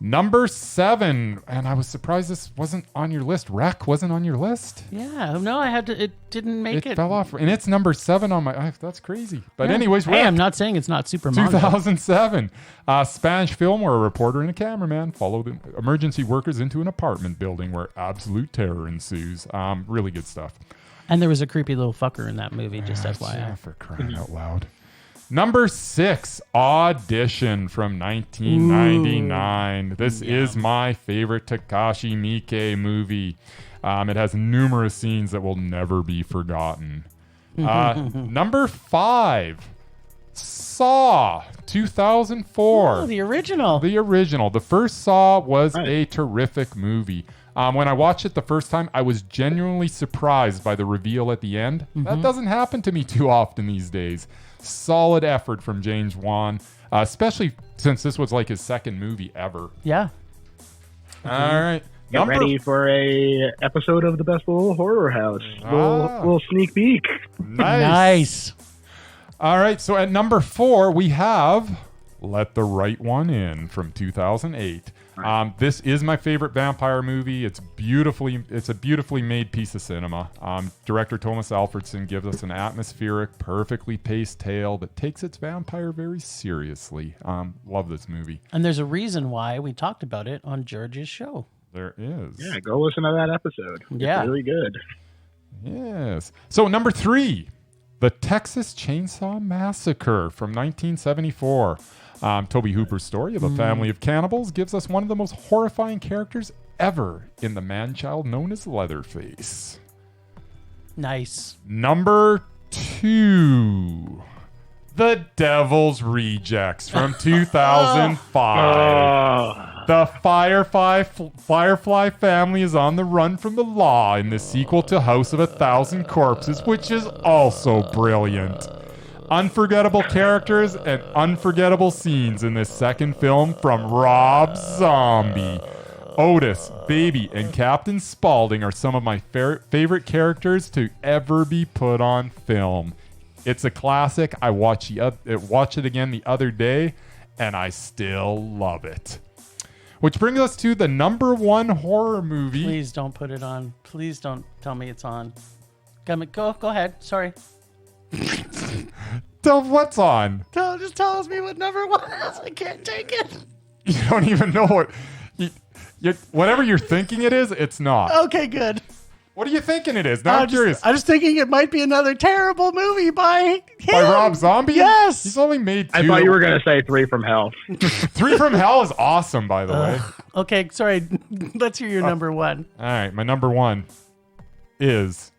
Number 7, and I was surprised this wasn't on your list. Wreck wasn't on your list. Yeah, no, I had to. It didn't make it. It fell off, and it's number 7 on my. That's crazy. But Yeah. anyways, hey, Wreck. I'm not saying it's not super manga. 2007. Spanish film where a reporter and a cameraman follow the emergency workers into an apartment building where absolute terror ensues. Really good stuff. And there was a creepy little fucker in that movie, just Yeah, FYI. for crying out loud. Number 6, Audition from 1999. This is my favorite Takashi Miike movie. It has numerous scenes that will never be forgotten. Number 5, Saw, 2004. Oh, the original. The original. The first Saw was a terrific movie. When I watched it the first time, I was genuinely surprised by the reveal at the end. That doesn't happen to me too often these days. Solid effort from James Wan, especially since this was like his second movie ever. Yeah. All right. Get ready for a episode of the Best Little Horror House. Little sneak peek. Nice. All right. So at number 4, we have Let the Right One In from 2008. This is my favorite vampire movie. It's a beautifully made piece of cinema. Director Thomas Alfredson gives us an atmospheric, perfectly paced tale that takes its vampire very seriously. Love this movie. And there's a reason why we talked about it on George's show. There is. Yeah, go listen to that episode. Yeah. It's really good. Yes. So number 3, The Texas Chainsaw Massacre from 1974. Toby Hooper's story of a family of cannibals gives us one of the most horrifying characters ever in the man-child known as Leatherface. Nice. Number 2, The Devil's Rejects from 2005. The Firefly family is on the run from the law in the sequel to House of a Thousand Corpses, which is also brilliant. Unforgettable characters and unforgettable scenes in this second film from Rob Zombie. Otis, Baby, and Captain Spaulding are some of my favorite characters to ever be put on film. It's a classic. I watched it again the other day, and I still love it. Which brings us to the number one horror movie. Please don't put it on. Please don't tell me it's on. Go ahead. Sorry. What's on? Just tell me what number one is. I can't take it. You don't even know what... whatever you're thinking it is, it's not. Okay, good. What are you thinking it is? Now I'm curious. I'm just thinking it might be another terrible movie by him. By Rob Zombie? Yes. He's only made 2. I thought you were going to say 3 from Hell. 3 from Hell is awesome, by the way. Okay, sorry. Let's hear your number one. All right, my number one is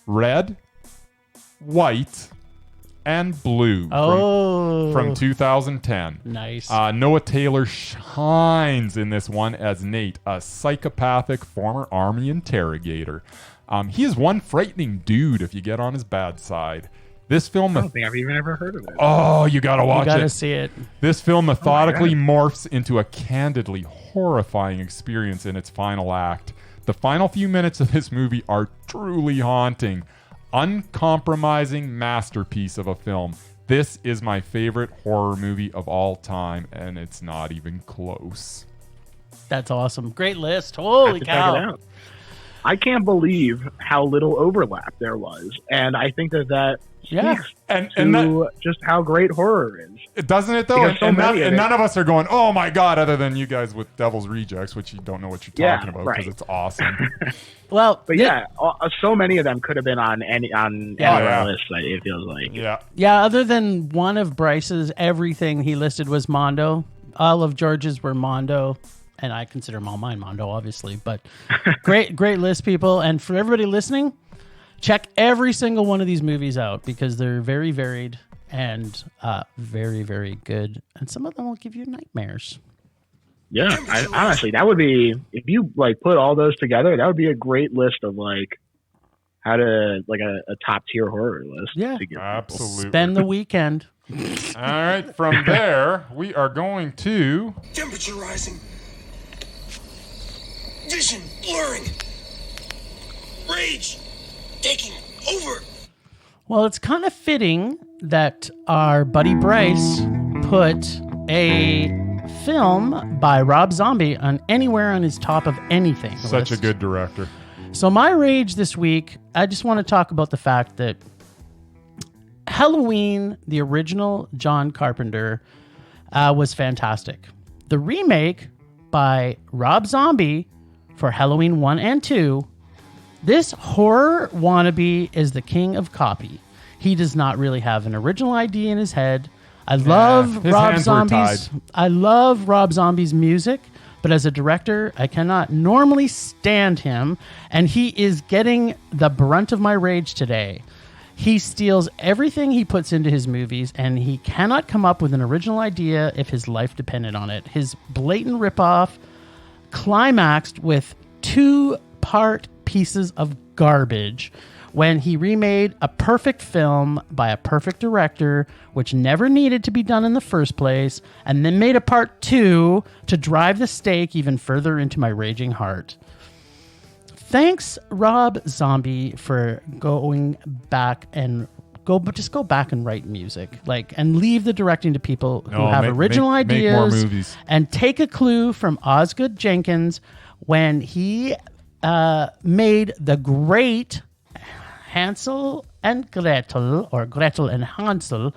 Red, White, and Blue from 2010. Nice. Noah Taylor shines in this one as Nate, a psychopathic former army interrogator. He is one frightening dude if you get on his bad side. This film... I don't think I've even ever heard of it. Oh, you gotta watch it. You gotta see it. This film methodically morphs into a candidly horrifying experience in its final act. The final few minutes of this movie are truly haunting. Uncompromising masterpiece of a film. This is my favorite horror movie of all time, and it's not even close. That's awesome. Great list. Holy cow. Check it out. I can't believe how little overlap there was, and I think that speaks to just how great horror is. Doesn't it, though? And none of us are going, oh my God, other than you guys with Devil's Rejects, which you don't know what you're talking about because it's awesome. Well, but so many of them could have been on any list. It feels like Other than one of Bryce's, everything he listed was Mondo. All of George's were Mondo, and I consider all mine Mondo, obviously. But great list, people. And for everybody listening, check every single one of these movies out because they're very varied and very, very good. And some of them will give you nightmares. Yeah, honestly, that would be, if you put all those together, that would be a great list of how to a top tier horror list. Yeah, to give absolutely. Spend the weekend. All right, from there we are going to temperature rising, vision blurring, rage taking over. Well, it's kind of fitting that our buddy Bryce put a film by Rob Zombie on anywhere on his top of anything. Such a good director. So my rage this week, I just want to talk about the fact that Halloween, the original John Carpenter, was fantastic. The remake by Rob Zombie for Halloween 1 and 2, this horror wannabe is the king of copy. He does not really have an original idea in his head. I love Rob Zombie's music, but as a director, I cannot normally stand him, and he is getting the brunt of my rage today. He steals everything he puts into his movies, and he cannot come up with an original idea if his life depended on it. His blatant ripoff climaxed with 2-part pieces of garbage when he remade a perfect film by a perfect director, which never needed to be done in the first place, and then made a part 2 to drive the stake even further into my raging heart. Thanks, Rob Zombie, for going back and go back and write music, and leave the directing to people who have original ideas, make more movies, and take a clue from Osgood Jenkins when he made the great Hansel and Gretel, or Gretel and Hansel,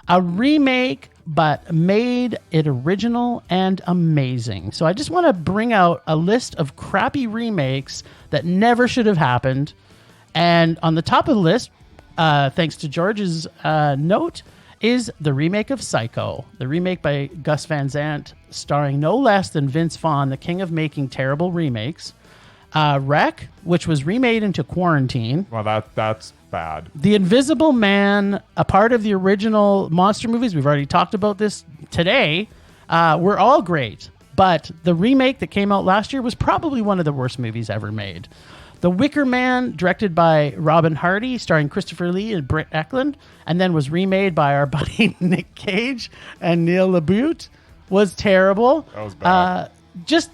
a remake, but made it original and amazing. So I just want to bring out a list of crappy remakes that never should have happened. And on the top of the list, thanks to George's note, is the remake of Psycho, the remake by Gus Van Sant, starring no less than Vince Vaughn, the king of making terrible remakes. Wreck, which was remade into Quarantine. Well, that's bad. The Invisible Man, a part of the original monster movies, we've already talked about this today, were all great. But the remake that came out last year was probably one of the worst movies ever made. The Wicker Man, directed by Robin Hardy, starring Christopher Lee and Britt Eklund, and then was remade by our buddy Nick Cage and Neil LaBute, was terrible. That was bad. Just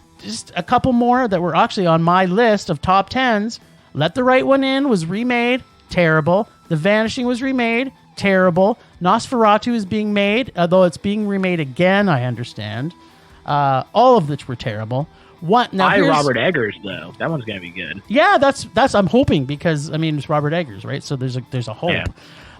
a couple more that were actually on my list of top 10s. Let the Right One In was remade, terrible. The Vanishing was remade, terrible. Nosferatu is being made, although it's being remade again, I understand. All of which were terrible. What now? Robert Eggers though. That one's gonna be good. Yeah, that's I'm hoping, because I mean it's Robert Eggers, right? So there's a hope. Yeah.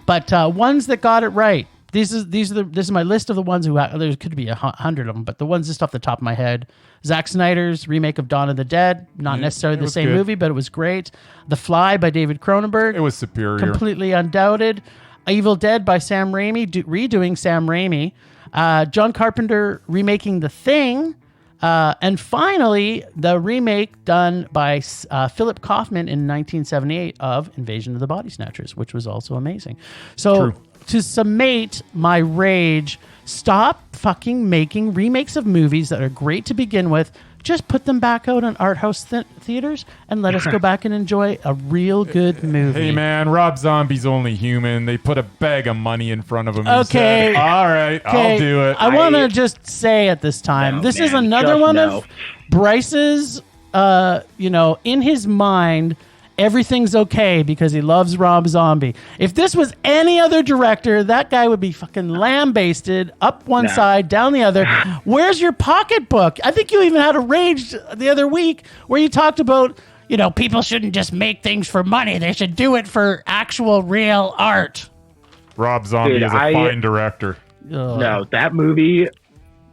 But ones that got it right. This is my list of the ones who there could be 100 of them, but the ones just off the top of my head. Zack Snyder's remake of Dawn of the Dead, not necessarily the same movie, but it was great. The Fly by David Cronenberg, It was superior. completely Undoubted. Evil Dead by Sam Raimi, redoing Sam Raimi. John Carpenter remaking The Thing. And finally, the remake done by Philip Kaufman in 1978 of Invasion of the Body Snatchers, which was also amazing. So to summate my rage, stop fucking making remakes of movies that are great to begin with. Just put them back out on art house theaters and let us go back and enjoy a real good movie. Hey man, Rob Zombie's only human. They put a bag of money in front of him. And Okay. said, all right, I'll do it. I want to just say at this time, this is man, another just one no. of Bryce's, in his mind, everything's okay because he loves Rob Zombie. If this was any other director, that guy would be fucking lambasted up one side, down the other. Where's your pocketbook? I think you even had a rage the other week where you talked about, people shouldn't just make things for money. They should do it for actual real art. Rob Zombie Dude, is a fine director. No, that movie,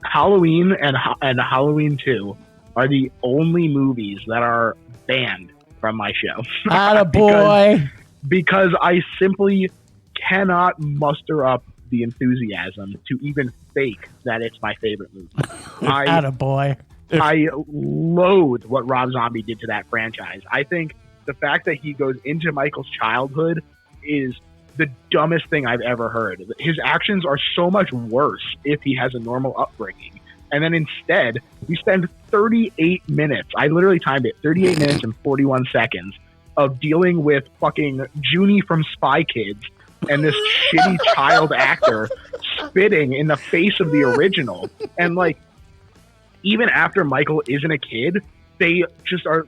Halloween and Halloween 2 are the only movies that are banned from my show. Attaboy. because I simply cannot muster up the enthusiasm to even fake that it's my favorite movie. Attaboy. I loathe what Rob Zombie did to that franchise. I think the fact that he goes into Michael's childhood is the dumbest thing I've ever heard. His actions are so much worse if he has a normal upbringing. And then instead, we spend 38 minutes, I literally timed it, 38 minutes and 41 seconds of dealing with fucking Junie from Spy Kids and this shitty child actor spitting in the face of the original. And even after Michael isn't a kid, they just are,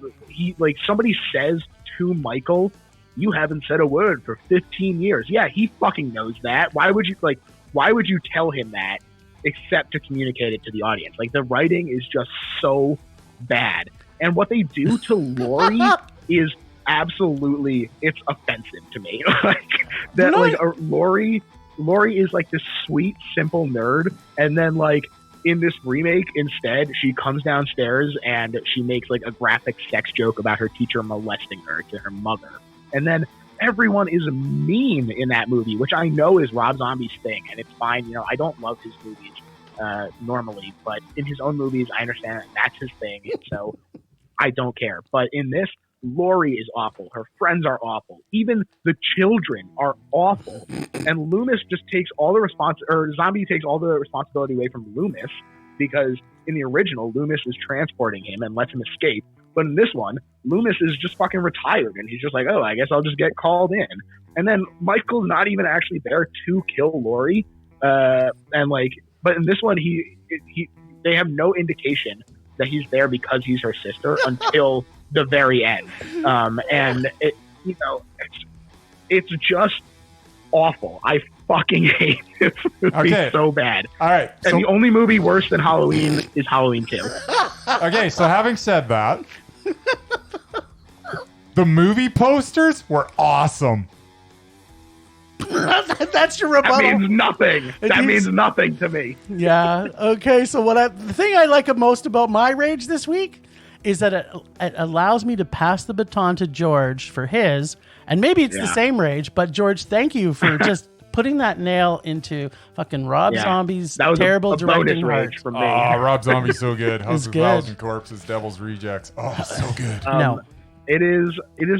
somebody says to Michael, you haven't said a word for 15 years. Yeah, he fucking knows that. Why would you tell him that except to communicate it to the audience? The writing is just so bad. And what they do to Laurie is absolutely, it's offensive to me. Laurie is this sweet, simple nerd. And then in this remake, instead, she comes downstairs and she makes a graphic sex joke about her teacher molesting her to her mother. And then everyone is mean in that movie, which I know is Rob Zombie's thing, and it's fine. I don't love his movies normally, but in his own movies, I understand that's his thing, and so I don't care. But in this, Laurie is awful. Her friends are awful. Even the children are awful. And Loomis just takes all the Zombie takes all the responsibility away from Loomis, because in the original, Loomis is transporting him and lets him escape. But in this one, Loomis is just fucking retired, and he's just oh, I guess I'll just get called in. And then Michael's not even actually there to kill Laurie. But in this one, they have no indication that he's there because he's her sister until the very end. And it's just awful. I fucking hate this movie so bad. All right. And the only movie worse than Halloween is Halloween 2. Okay, so having said that, the movie posters were awesome. That's your rebuttal. That means nothing. That means nothing to me. Yeah. Okay. So the thing I like most about my rage this week is that it allows me to pass the baton to George for his, and maybe it's the same rage, but George, thank you for just putting that nail into fucking Rob Zombie's terrible directing rage from me. Oh, Rob Zombie's so good. House of good. Thousand Corpses, Devil's Rejects. Oh, so good. No. It is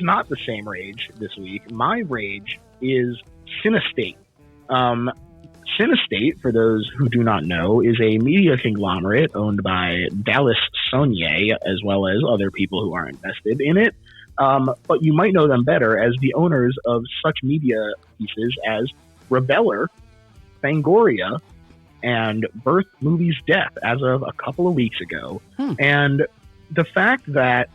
not the same rage this week. My rage is Cinestate. Cinestate, for those who do not know, is a media conglomerate owned by Dallas Saunier, as well as other people who are invested in it. But you might know them better as the owners of such media pieces as Rebeller, Fangoria, and Birth Movies Death as of a couple of weeks ago. And the fact that,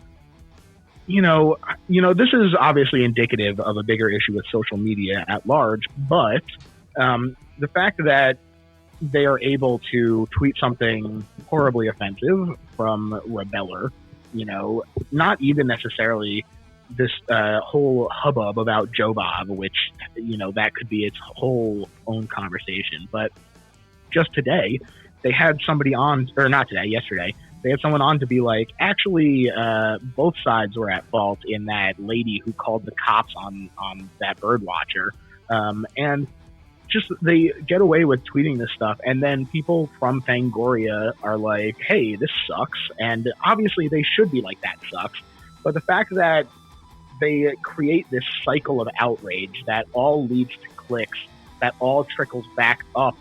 this is obviously indicative of a bigger issue with social media at large, but the fact that they are able to tweet something horribly offensive from Rebeller, not even necessarily this whole hubbub about Joe Bob, which, that could be its whole own conversation. But just today, they had somebody on, or not today, yesterday, they had someone on to be like, actually, both sides were at fault in that lady who called the cops on that bird watcher. And just they get away with tweeting this stuff, and then people from Fangoria are like, hey, this sucks. And obviously they should be like, that sucks. But the fact that they create this cycle of outrage that all leads to clicks, that all trickles back up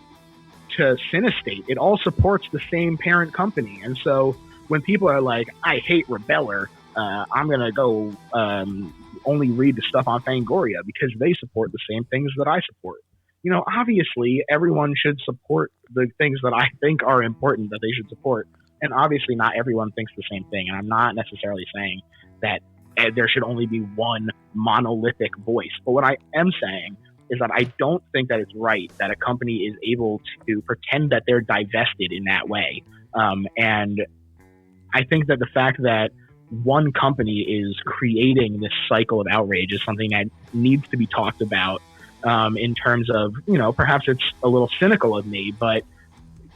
to Cinestate, it all supports the same parent company. And so when people are like, I hate Rebeller, I'm going to go only read the stuff on Fangoria because they support the same things that I support. Obviously everyone should support the things that I think are important that they should support. And obviously not everyone thinks the same thing. And I'm not necessarily saying that there should only be one monolithic voice. But what I am saying is that I don't think that it's right that a company is able to pretend that they're divested in that way. And I think that the fact that one company is creating this cycle of outrage is something that needs to be talked about, in terms of, perhaps it's a little cynical of me, but,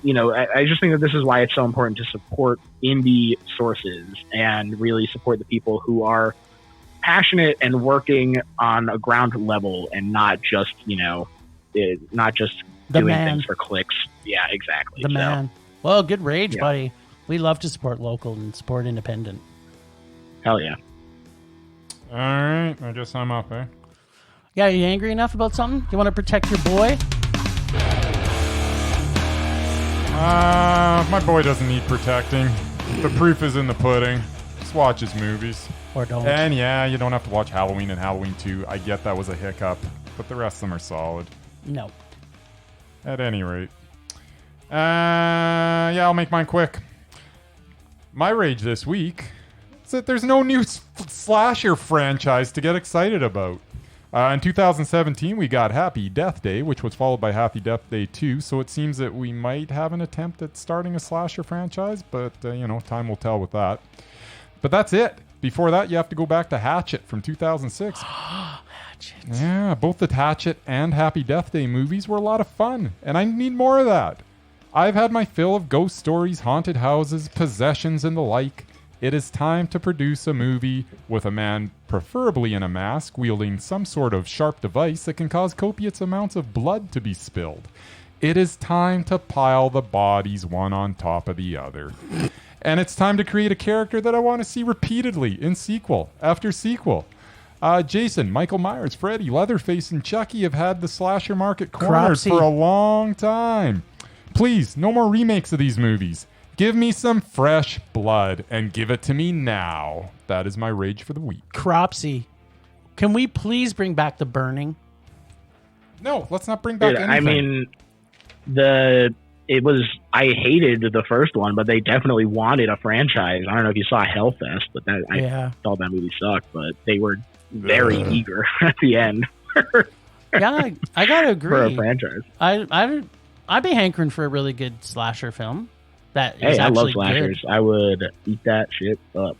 I just think that this is why it's so important to support indie sources and really support the people who are passionate and working on a ground level and not just, doing things for clicks. Yeah, exactly. The man. Well, good rage, buddy. We love to support local and support independent. Hell yeah. All right. I guess I'm up, eh? Yeah, are you angry enough about something? You want to protect your boy? My boy doesn't need protecting. The proof is in the pudding. Just watch his movies. Or don't. And yeah, you don't have to watch Halloween and Halloween 2. I get that was a hiccup, but the rest of them are solid. No. At any rate. I'll make mine quick. My rage this week is that there's no new slasher franchise to get excited about. In 2017, we got Happy Death Day, which was followed by Happy Death Day 2, so it seems that we might have an attempt at starting a slasher franchise, but, time will tell with that. But that's it. Before that, you have to go back to Hatchet from 2006. Hatchet. Yeah, both the Hatchet and Happy Death Day movies were a lot of fun, and I need more of that. I've had my fill of ghost stories, haunted houses, possessions, and the like. It is time to produce a movie with a man, preferably in a mask, wielding some sort of sharp device that can cause copious amounts of blood to be spilled. It is time to pile the bodies one on top of the other. And it's time to create a character that I want to see repeatedly in sequel after sequel. Jason, Michael Myers, Freddy, Leatherface, and Chucky have had the slasher market cornered for a long time. Please, no more remakes of these movies. Give me some fresh blood and give it to me now. That is my rage for the week. Cropsy, can we please bring back The Burning? No, let's not bring back anything. I hated the first one, but they definitely wanted a franchise. I don't know if you saw Hellfest, but I thought that movie sucked, but they were very eager at the end. Yeah, I gotta agree. For a franchise. I'd be hankering for a really good slasher film. Hey, I love slashers. Good. I would eat that shit up.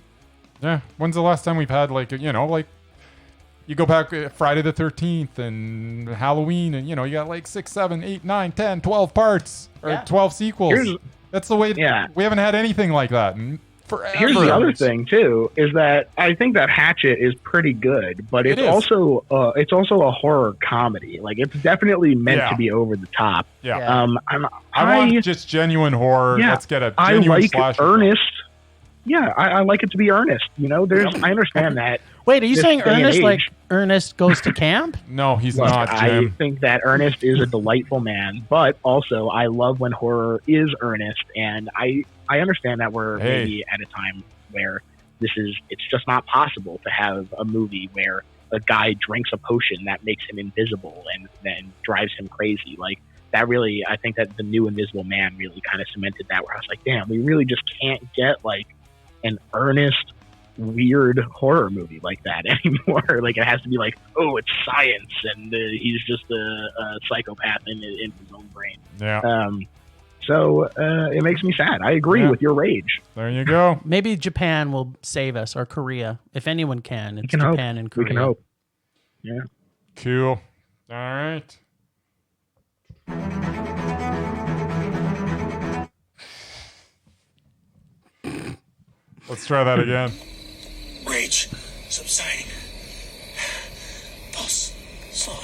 Yeah. When's the last time we've had you go back Friday the 13th and Halloween and, you got 6, 7, 8, 9, 10, 12 parts or 12 sequels. That's the way. We haven't had anything like that in forever. Here's the other thing too, is that I think that Hatchet is pretty good, but it's also a horror comedy. Like it's definitely meant to be over the top. Yeah. I want just genuine horror. Let's get a genuine slasher. Yeah, I like it to be earnest. You know, I understand that. Wait, are you This saying day and Ernest, age- like Ernest goes to camp? No, he's Look, not, I Jim. think that Ernest is a delightful man, but also I love when horror is earnest, and I understand that we're maybe at a time where it's just not possible to have a movie where a guy drinks a potion that makes him invisible and then drives him crazy. Like, that really, I think that the new Invisible Man really kind of cemented that, where I was like, damn, we really just can't get like an earnest, weird horror movie like that anymore. Like, it has to be like, oh, it's science and he's just a psychopath in his own brain. Yeah. So it makes me sad. I agree with your rage. There you go. Maybe Japan will save us, or Korea. If anyone can, it's can hope. Japan and Korea. We can hope. Yeah. Cool. All right. Let's try that again. Rage subsiding. Pulse slowing.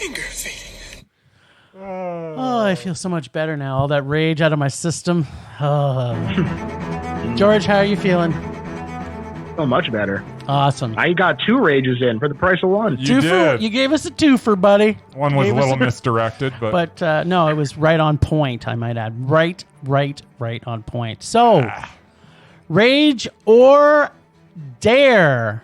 Anger fading. Oh, I feel so much better now. All that rage out of my system. Oh. George, how are you feeling? So much better. Awesome. I got 2 rages in for the price of 1. You did. You gave us a twofer, buddy. One was a Gave us little misdirected, but no, it was right on point, I might add. Right on point. So, Rage or Dare.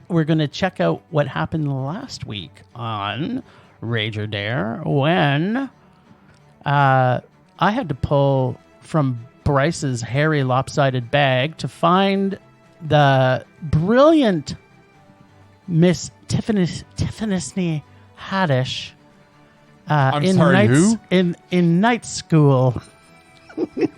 We're going to check out what happened last week on Rage or Dare when I had to pull from Bryce's hairy lopsided bag to find the brilliant Miss Tiffany Haddish in night school. Tiffany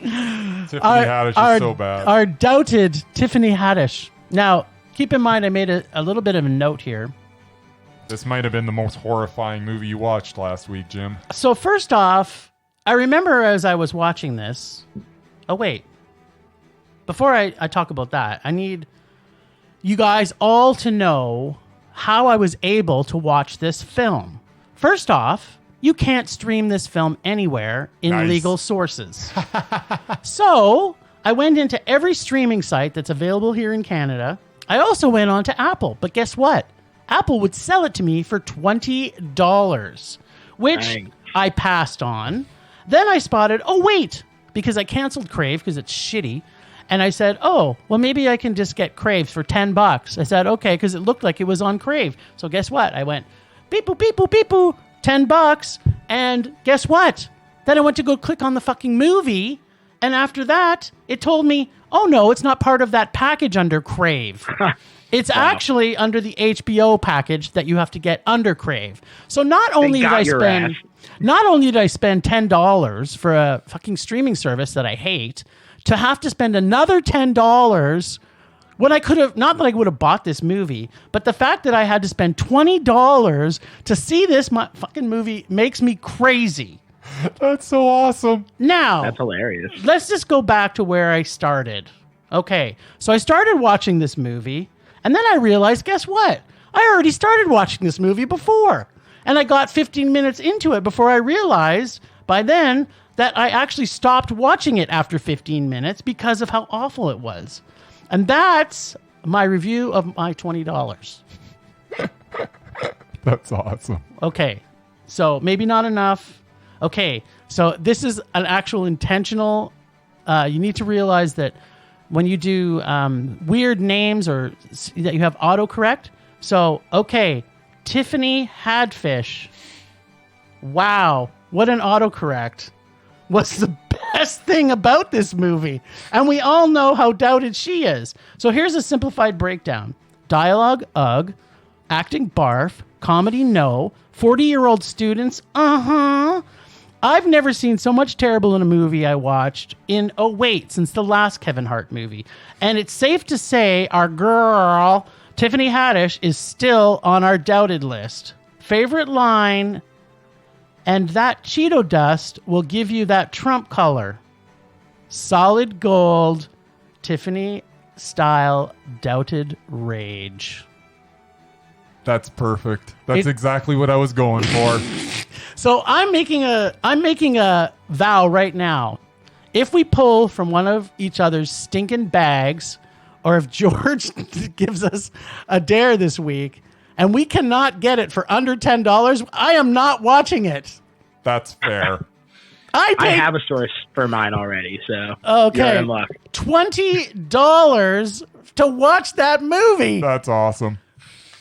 Haddish is so bad. Our doubted Tiffany Haddish. Now, keep in mind, I made a little bit of a note here. This might have been the most horrifying movie you watched last week, Jim. So first off, I remember as I was watching this. Oh, wait. Before I talk about that, I need you guys all to know how I was able to watch this film. First off, you can't stream this film anywhere in Nice. legal sources. So I went into every streaming site that's available here in Canada. I also went on to Apple, but guess what? Apple would sell it to me for $20, which Dang. I passed on. Then I spotted, oh, wait, because I canceled Crave because it's shitty. And I said, oh, well, maybe I can just get Crave for $10. I said, okay, because it looked like it was on Crave. So guess what? I went, beep-oo, beep-oo, beep-oo, $10. And guess what? Then I went to go click on the fucking movie. And after that, it told me, oh, no, it's not part of that package under Crave. It's actually under the HBO package that you have to get under Crave. So not only did I spend $10 for a fucking streaming service that I hate, to have to spend another $10 when I could have, not that I would have bought this movie, but the fact that I had to spend $20 to see this fucking movie makes me crazy. That's so awesome. Now, That's hilarious. let's just go back to where I started. Okay, so I started watching this movie, and then I realized, guess what? I already started watching this movie before. And I got 15 minutes into it before I realized by then that I actually stopped watching it after 15 minutes because of how awful it was. And that's my review of my $20. That's awesome. Okay, so maybe not enough. Okay, so this is an actual intentional. You need to realize that when you do weird names or that you have autocorrect. So, okay, Tiffany Hadfish. Wow, what an autocorrect. What's the best thing about this movie? And we all know how doubted she is. So here's a simplified breakdown. Dialogue, ugh. Acting, barf. Comedy, no. 40-year-old students, uh-huh. I've never seen so much terrible in a movie I watched since the last Kevin Hart movie. And it's safe to say our girl, Tiffany Haddish, is still on our doubted list. Favorite line, and that Cheeto dust will give you that Trump color. Solid gold, Tiffany style doubted rage. That's perfect. That's exactly what I was going for. So I'm making a vow right now, if we pull from one of each other's stinking bags, or if George gives us a dare this week and we cannot get it for under $10, I am not watching it. That's fair. I have a source for mine already, so okay, you're in luck. $20 to watch that movie. That's awesome.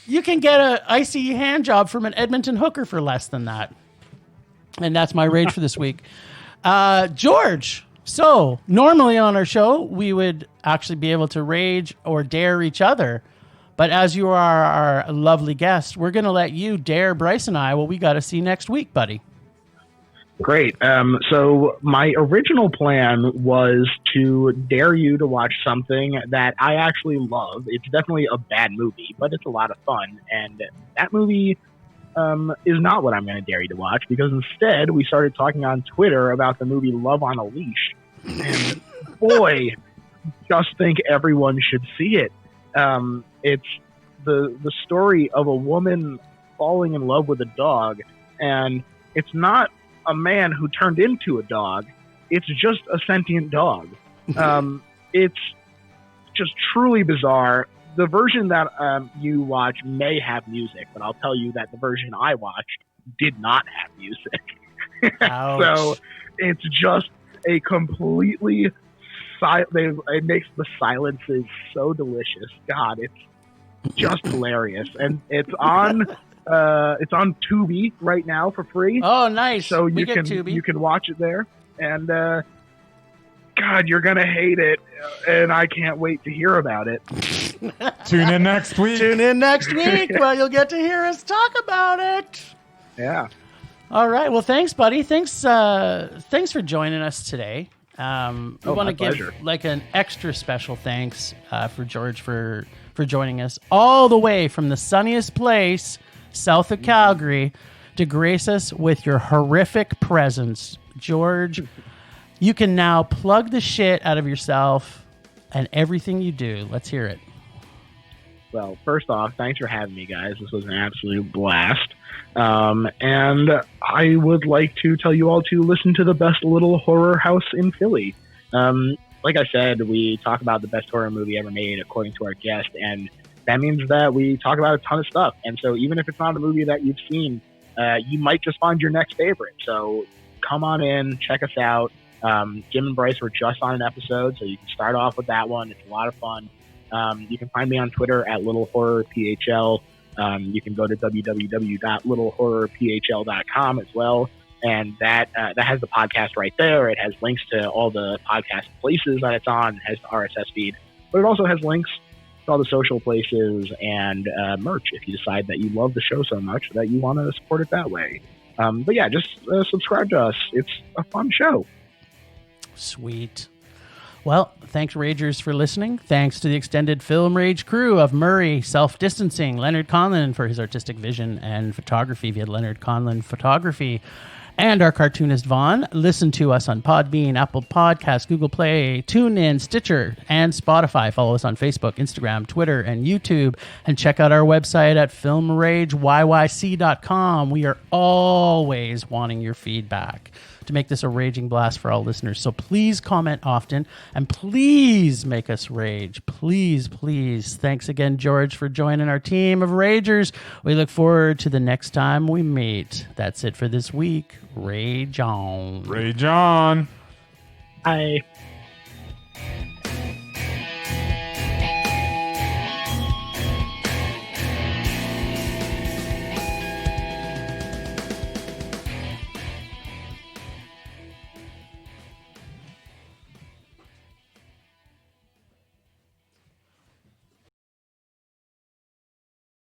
You can get an icy hand job from an Edmonton hooker for less than that. And that's my rage for this week. George, so normally on our show, we would actually be able to rage or dare each other. But as you are our lovely guest, we're going to let you dare Bryce and I what we got to see next week, buddy. Great. So my original plan was to dare you to watch something that I actually love. It's definitely a bad movie, but it's a lot of fun. And that movie is not what I'm going to dare you to watch, because instead we started talking on Twitter about the movie Love on a Leash. And boy, just think everyone should see it. It's the story of a woman falling in love with a dog, and it's not a man who turned into a dog. It's just a sentient dog. It's just truly bizarre. The version that you watch may have music, but I'll tell you that the version I watched did not have music. So it's just a completely it makes the silences so delicious. God, it's just hilarious. And it's on Tubi right now for free. Oh, nice. So you can watch it there. And God, you're gonna hate it, and I can't wait to hear about it. Tune in next week. Tune in next week. Well, you'll get to hear us talk about it. Yeah. All right. Well, thanks, buddy. Thanks for joining us today. We want to give like an extra special thanks for George for joining us all the way from the sunniest place south of Calgary to grace us with your horrific presence. George, you can now plug the shit out of yourself and everything you do. Let's hear it. Well, first off, thanks for having me, guys. This was an absolute blast. And I would like to tell you all to listen to the best little horror house in Philly. Like I said, we talk about the best horror movie ever made, according to our guest, and that means that we talk about a ton of stuff. And so even if it's not a movie that you've seen, you might just find your next favorite. So come on in, check us out. Jim and Bryce were just on an episode, so you can start off with that one. It's a lot of fun. You can find me on Twitter at littlehorrorphl. You can go to www.littlehorrorphl.com as well, and that has the podcast right there. It has links to all the podcast places that it's on. It has the RSS feed, but it also has links to all the social places and merch if you decide that you love the show so much that you want to support it that way. But yeah, just subscribe to us. It's a fun show. Sweet. Well, thanks, Ragers, for listening. Thanks to the extended Film Rage crew of Murray, Self-Distancing, Leonard Conlon for his artistic vision and photography via Leonard Conlon Photography, and our cartoonist Vaughn. Listen to us on Podbean, Apple Podcasts, Google Play, TuneIn, Stitcher, and Spotify. Follow us on Facebook, Instagram, Twitter, and YouTube. And check out our website at filmrageyyc.com. We are always wanting your feedback to make this a raging blast for all listeners. So please comment often, and please make us rage. Please, please. Thanks again, George, for joining our team of Ragers. We look forward to the next time we meet. That's it for this week. Rage on. Rage on. Bye.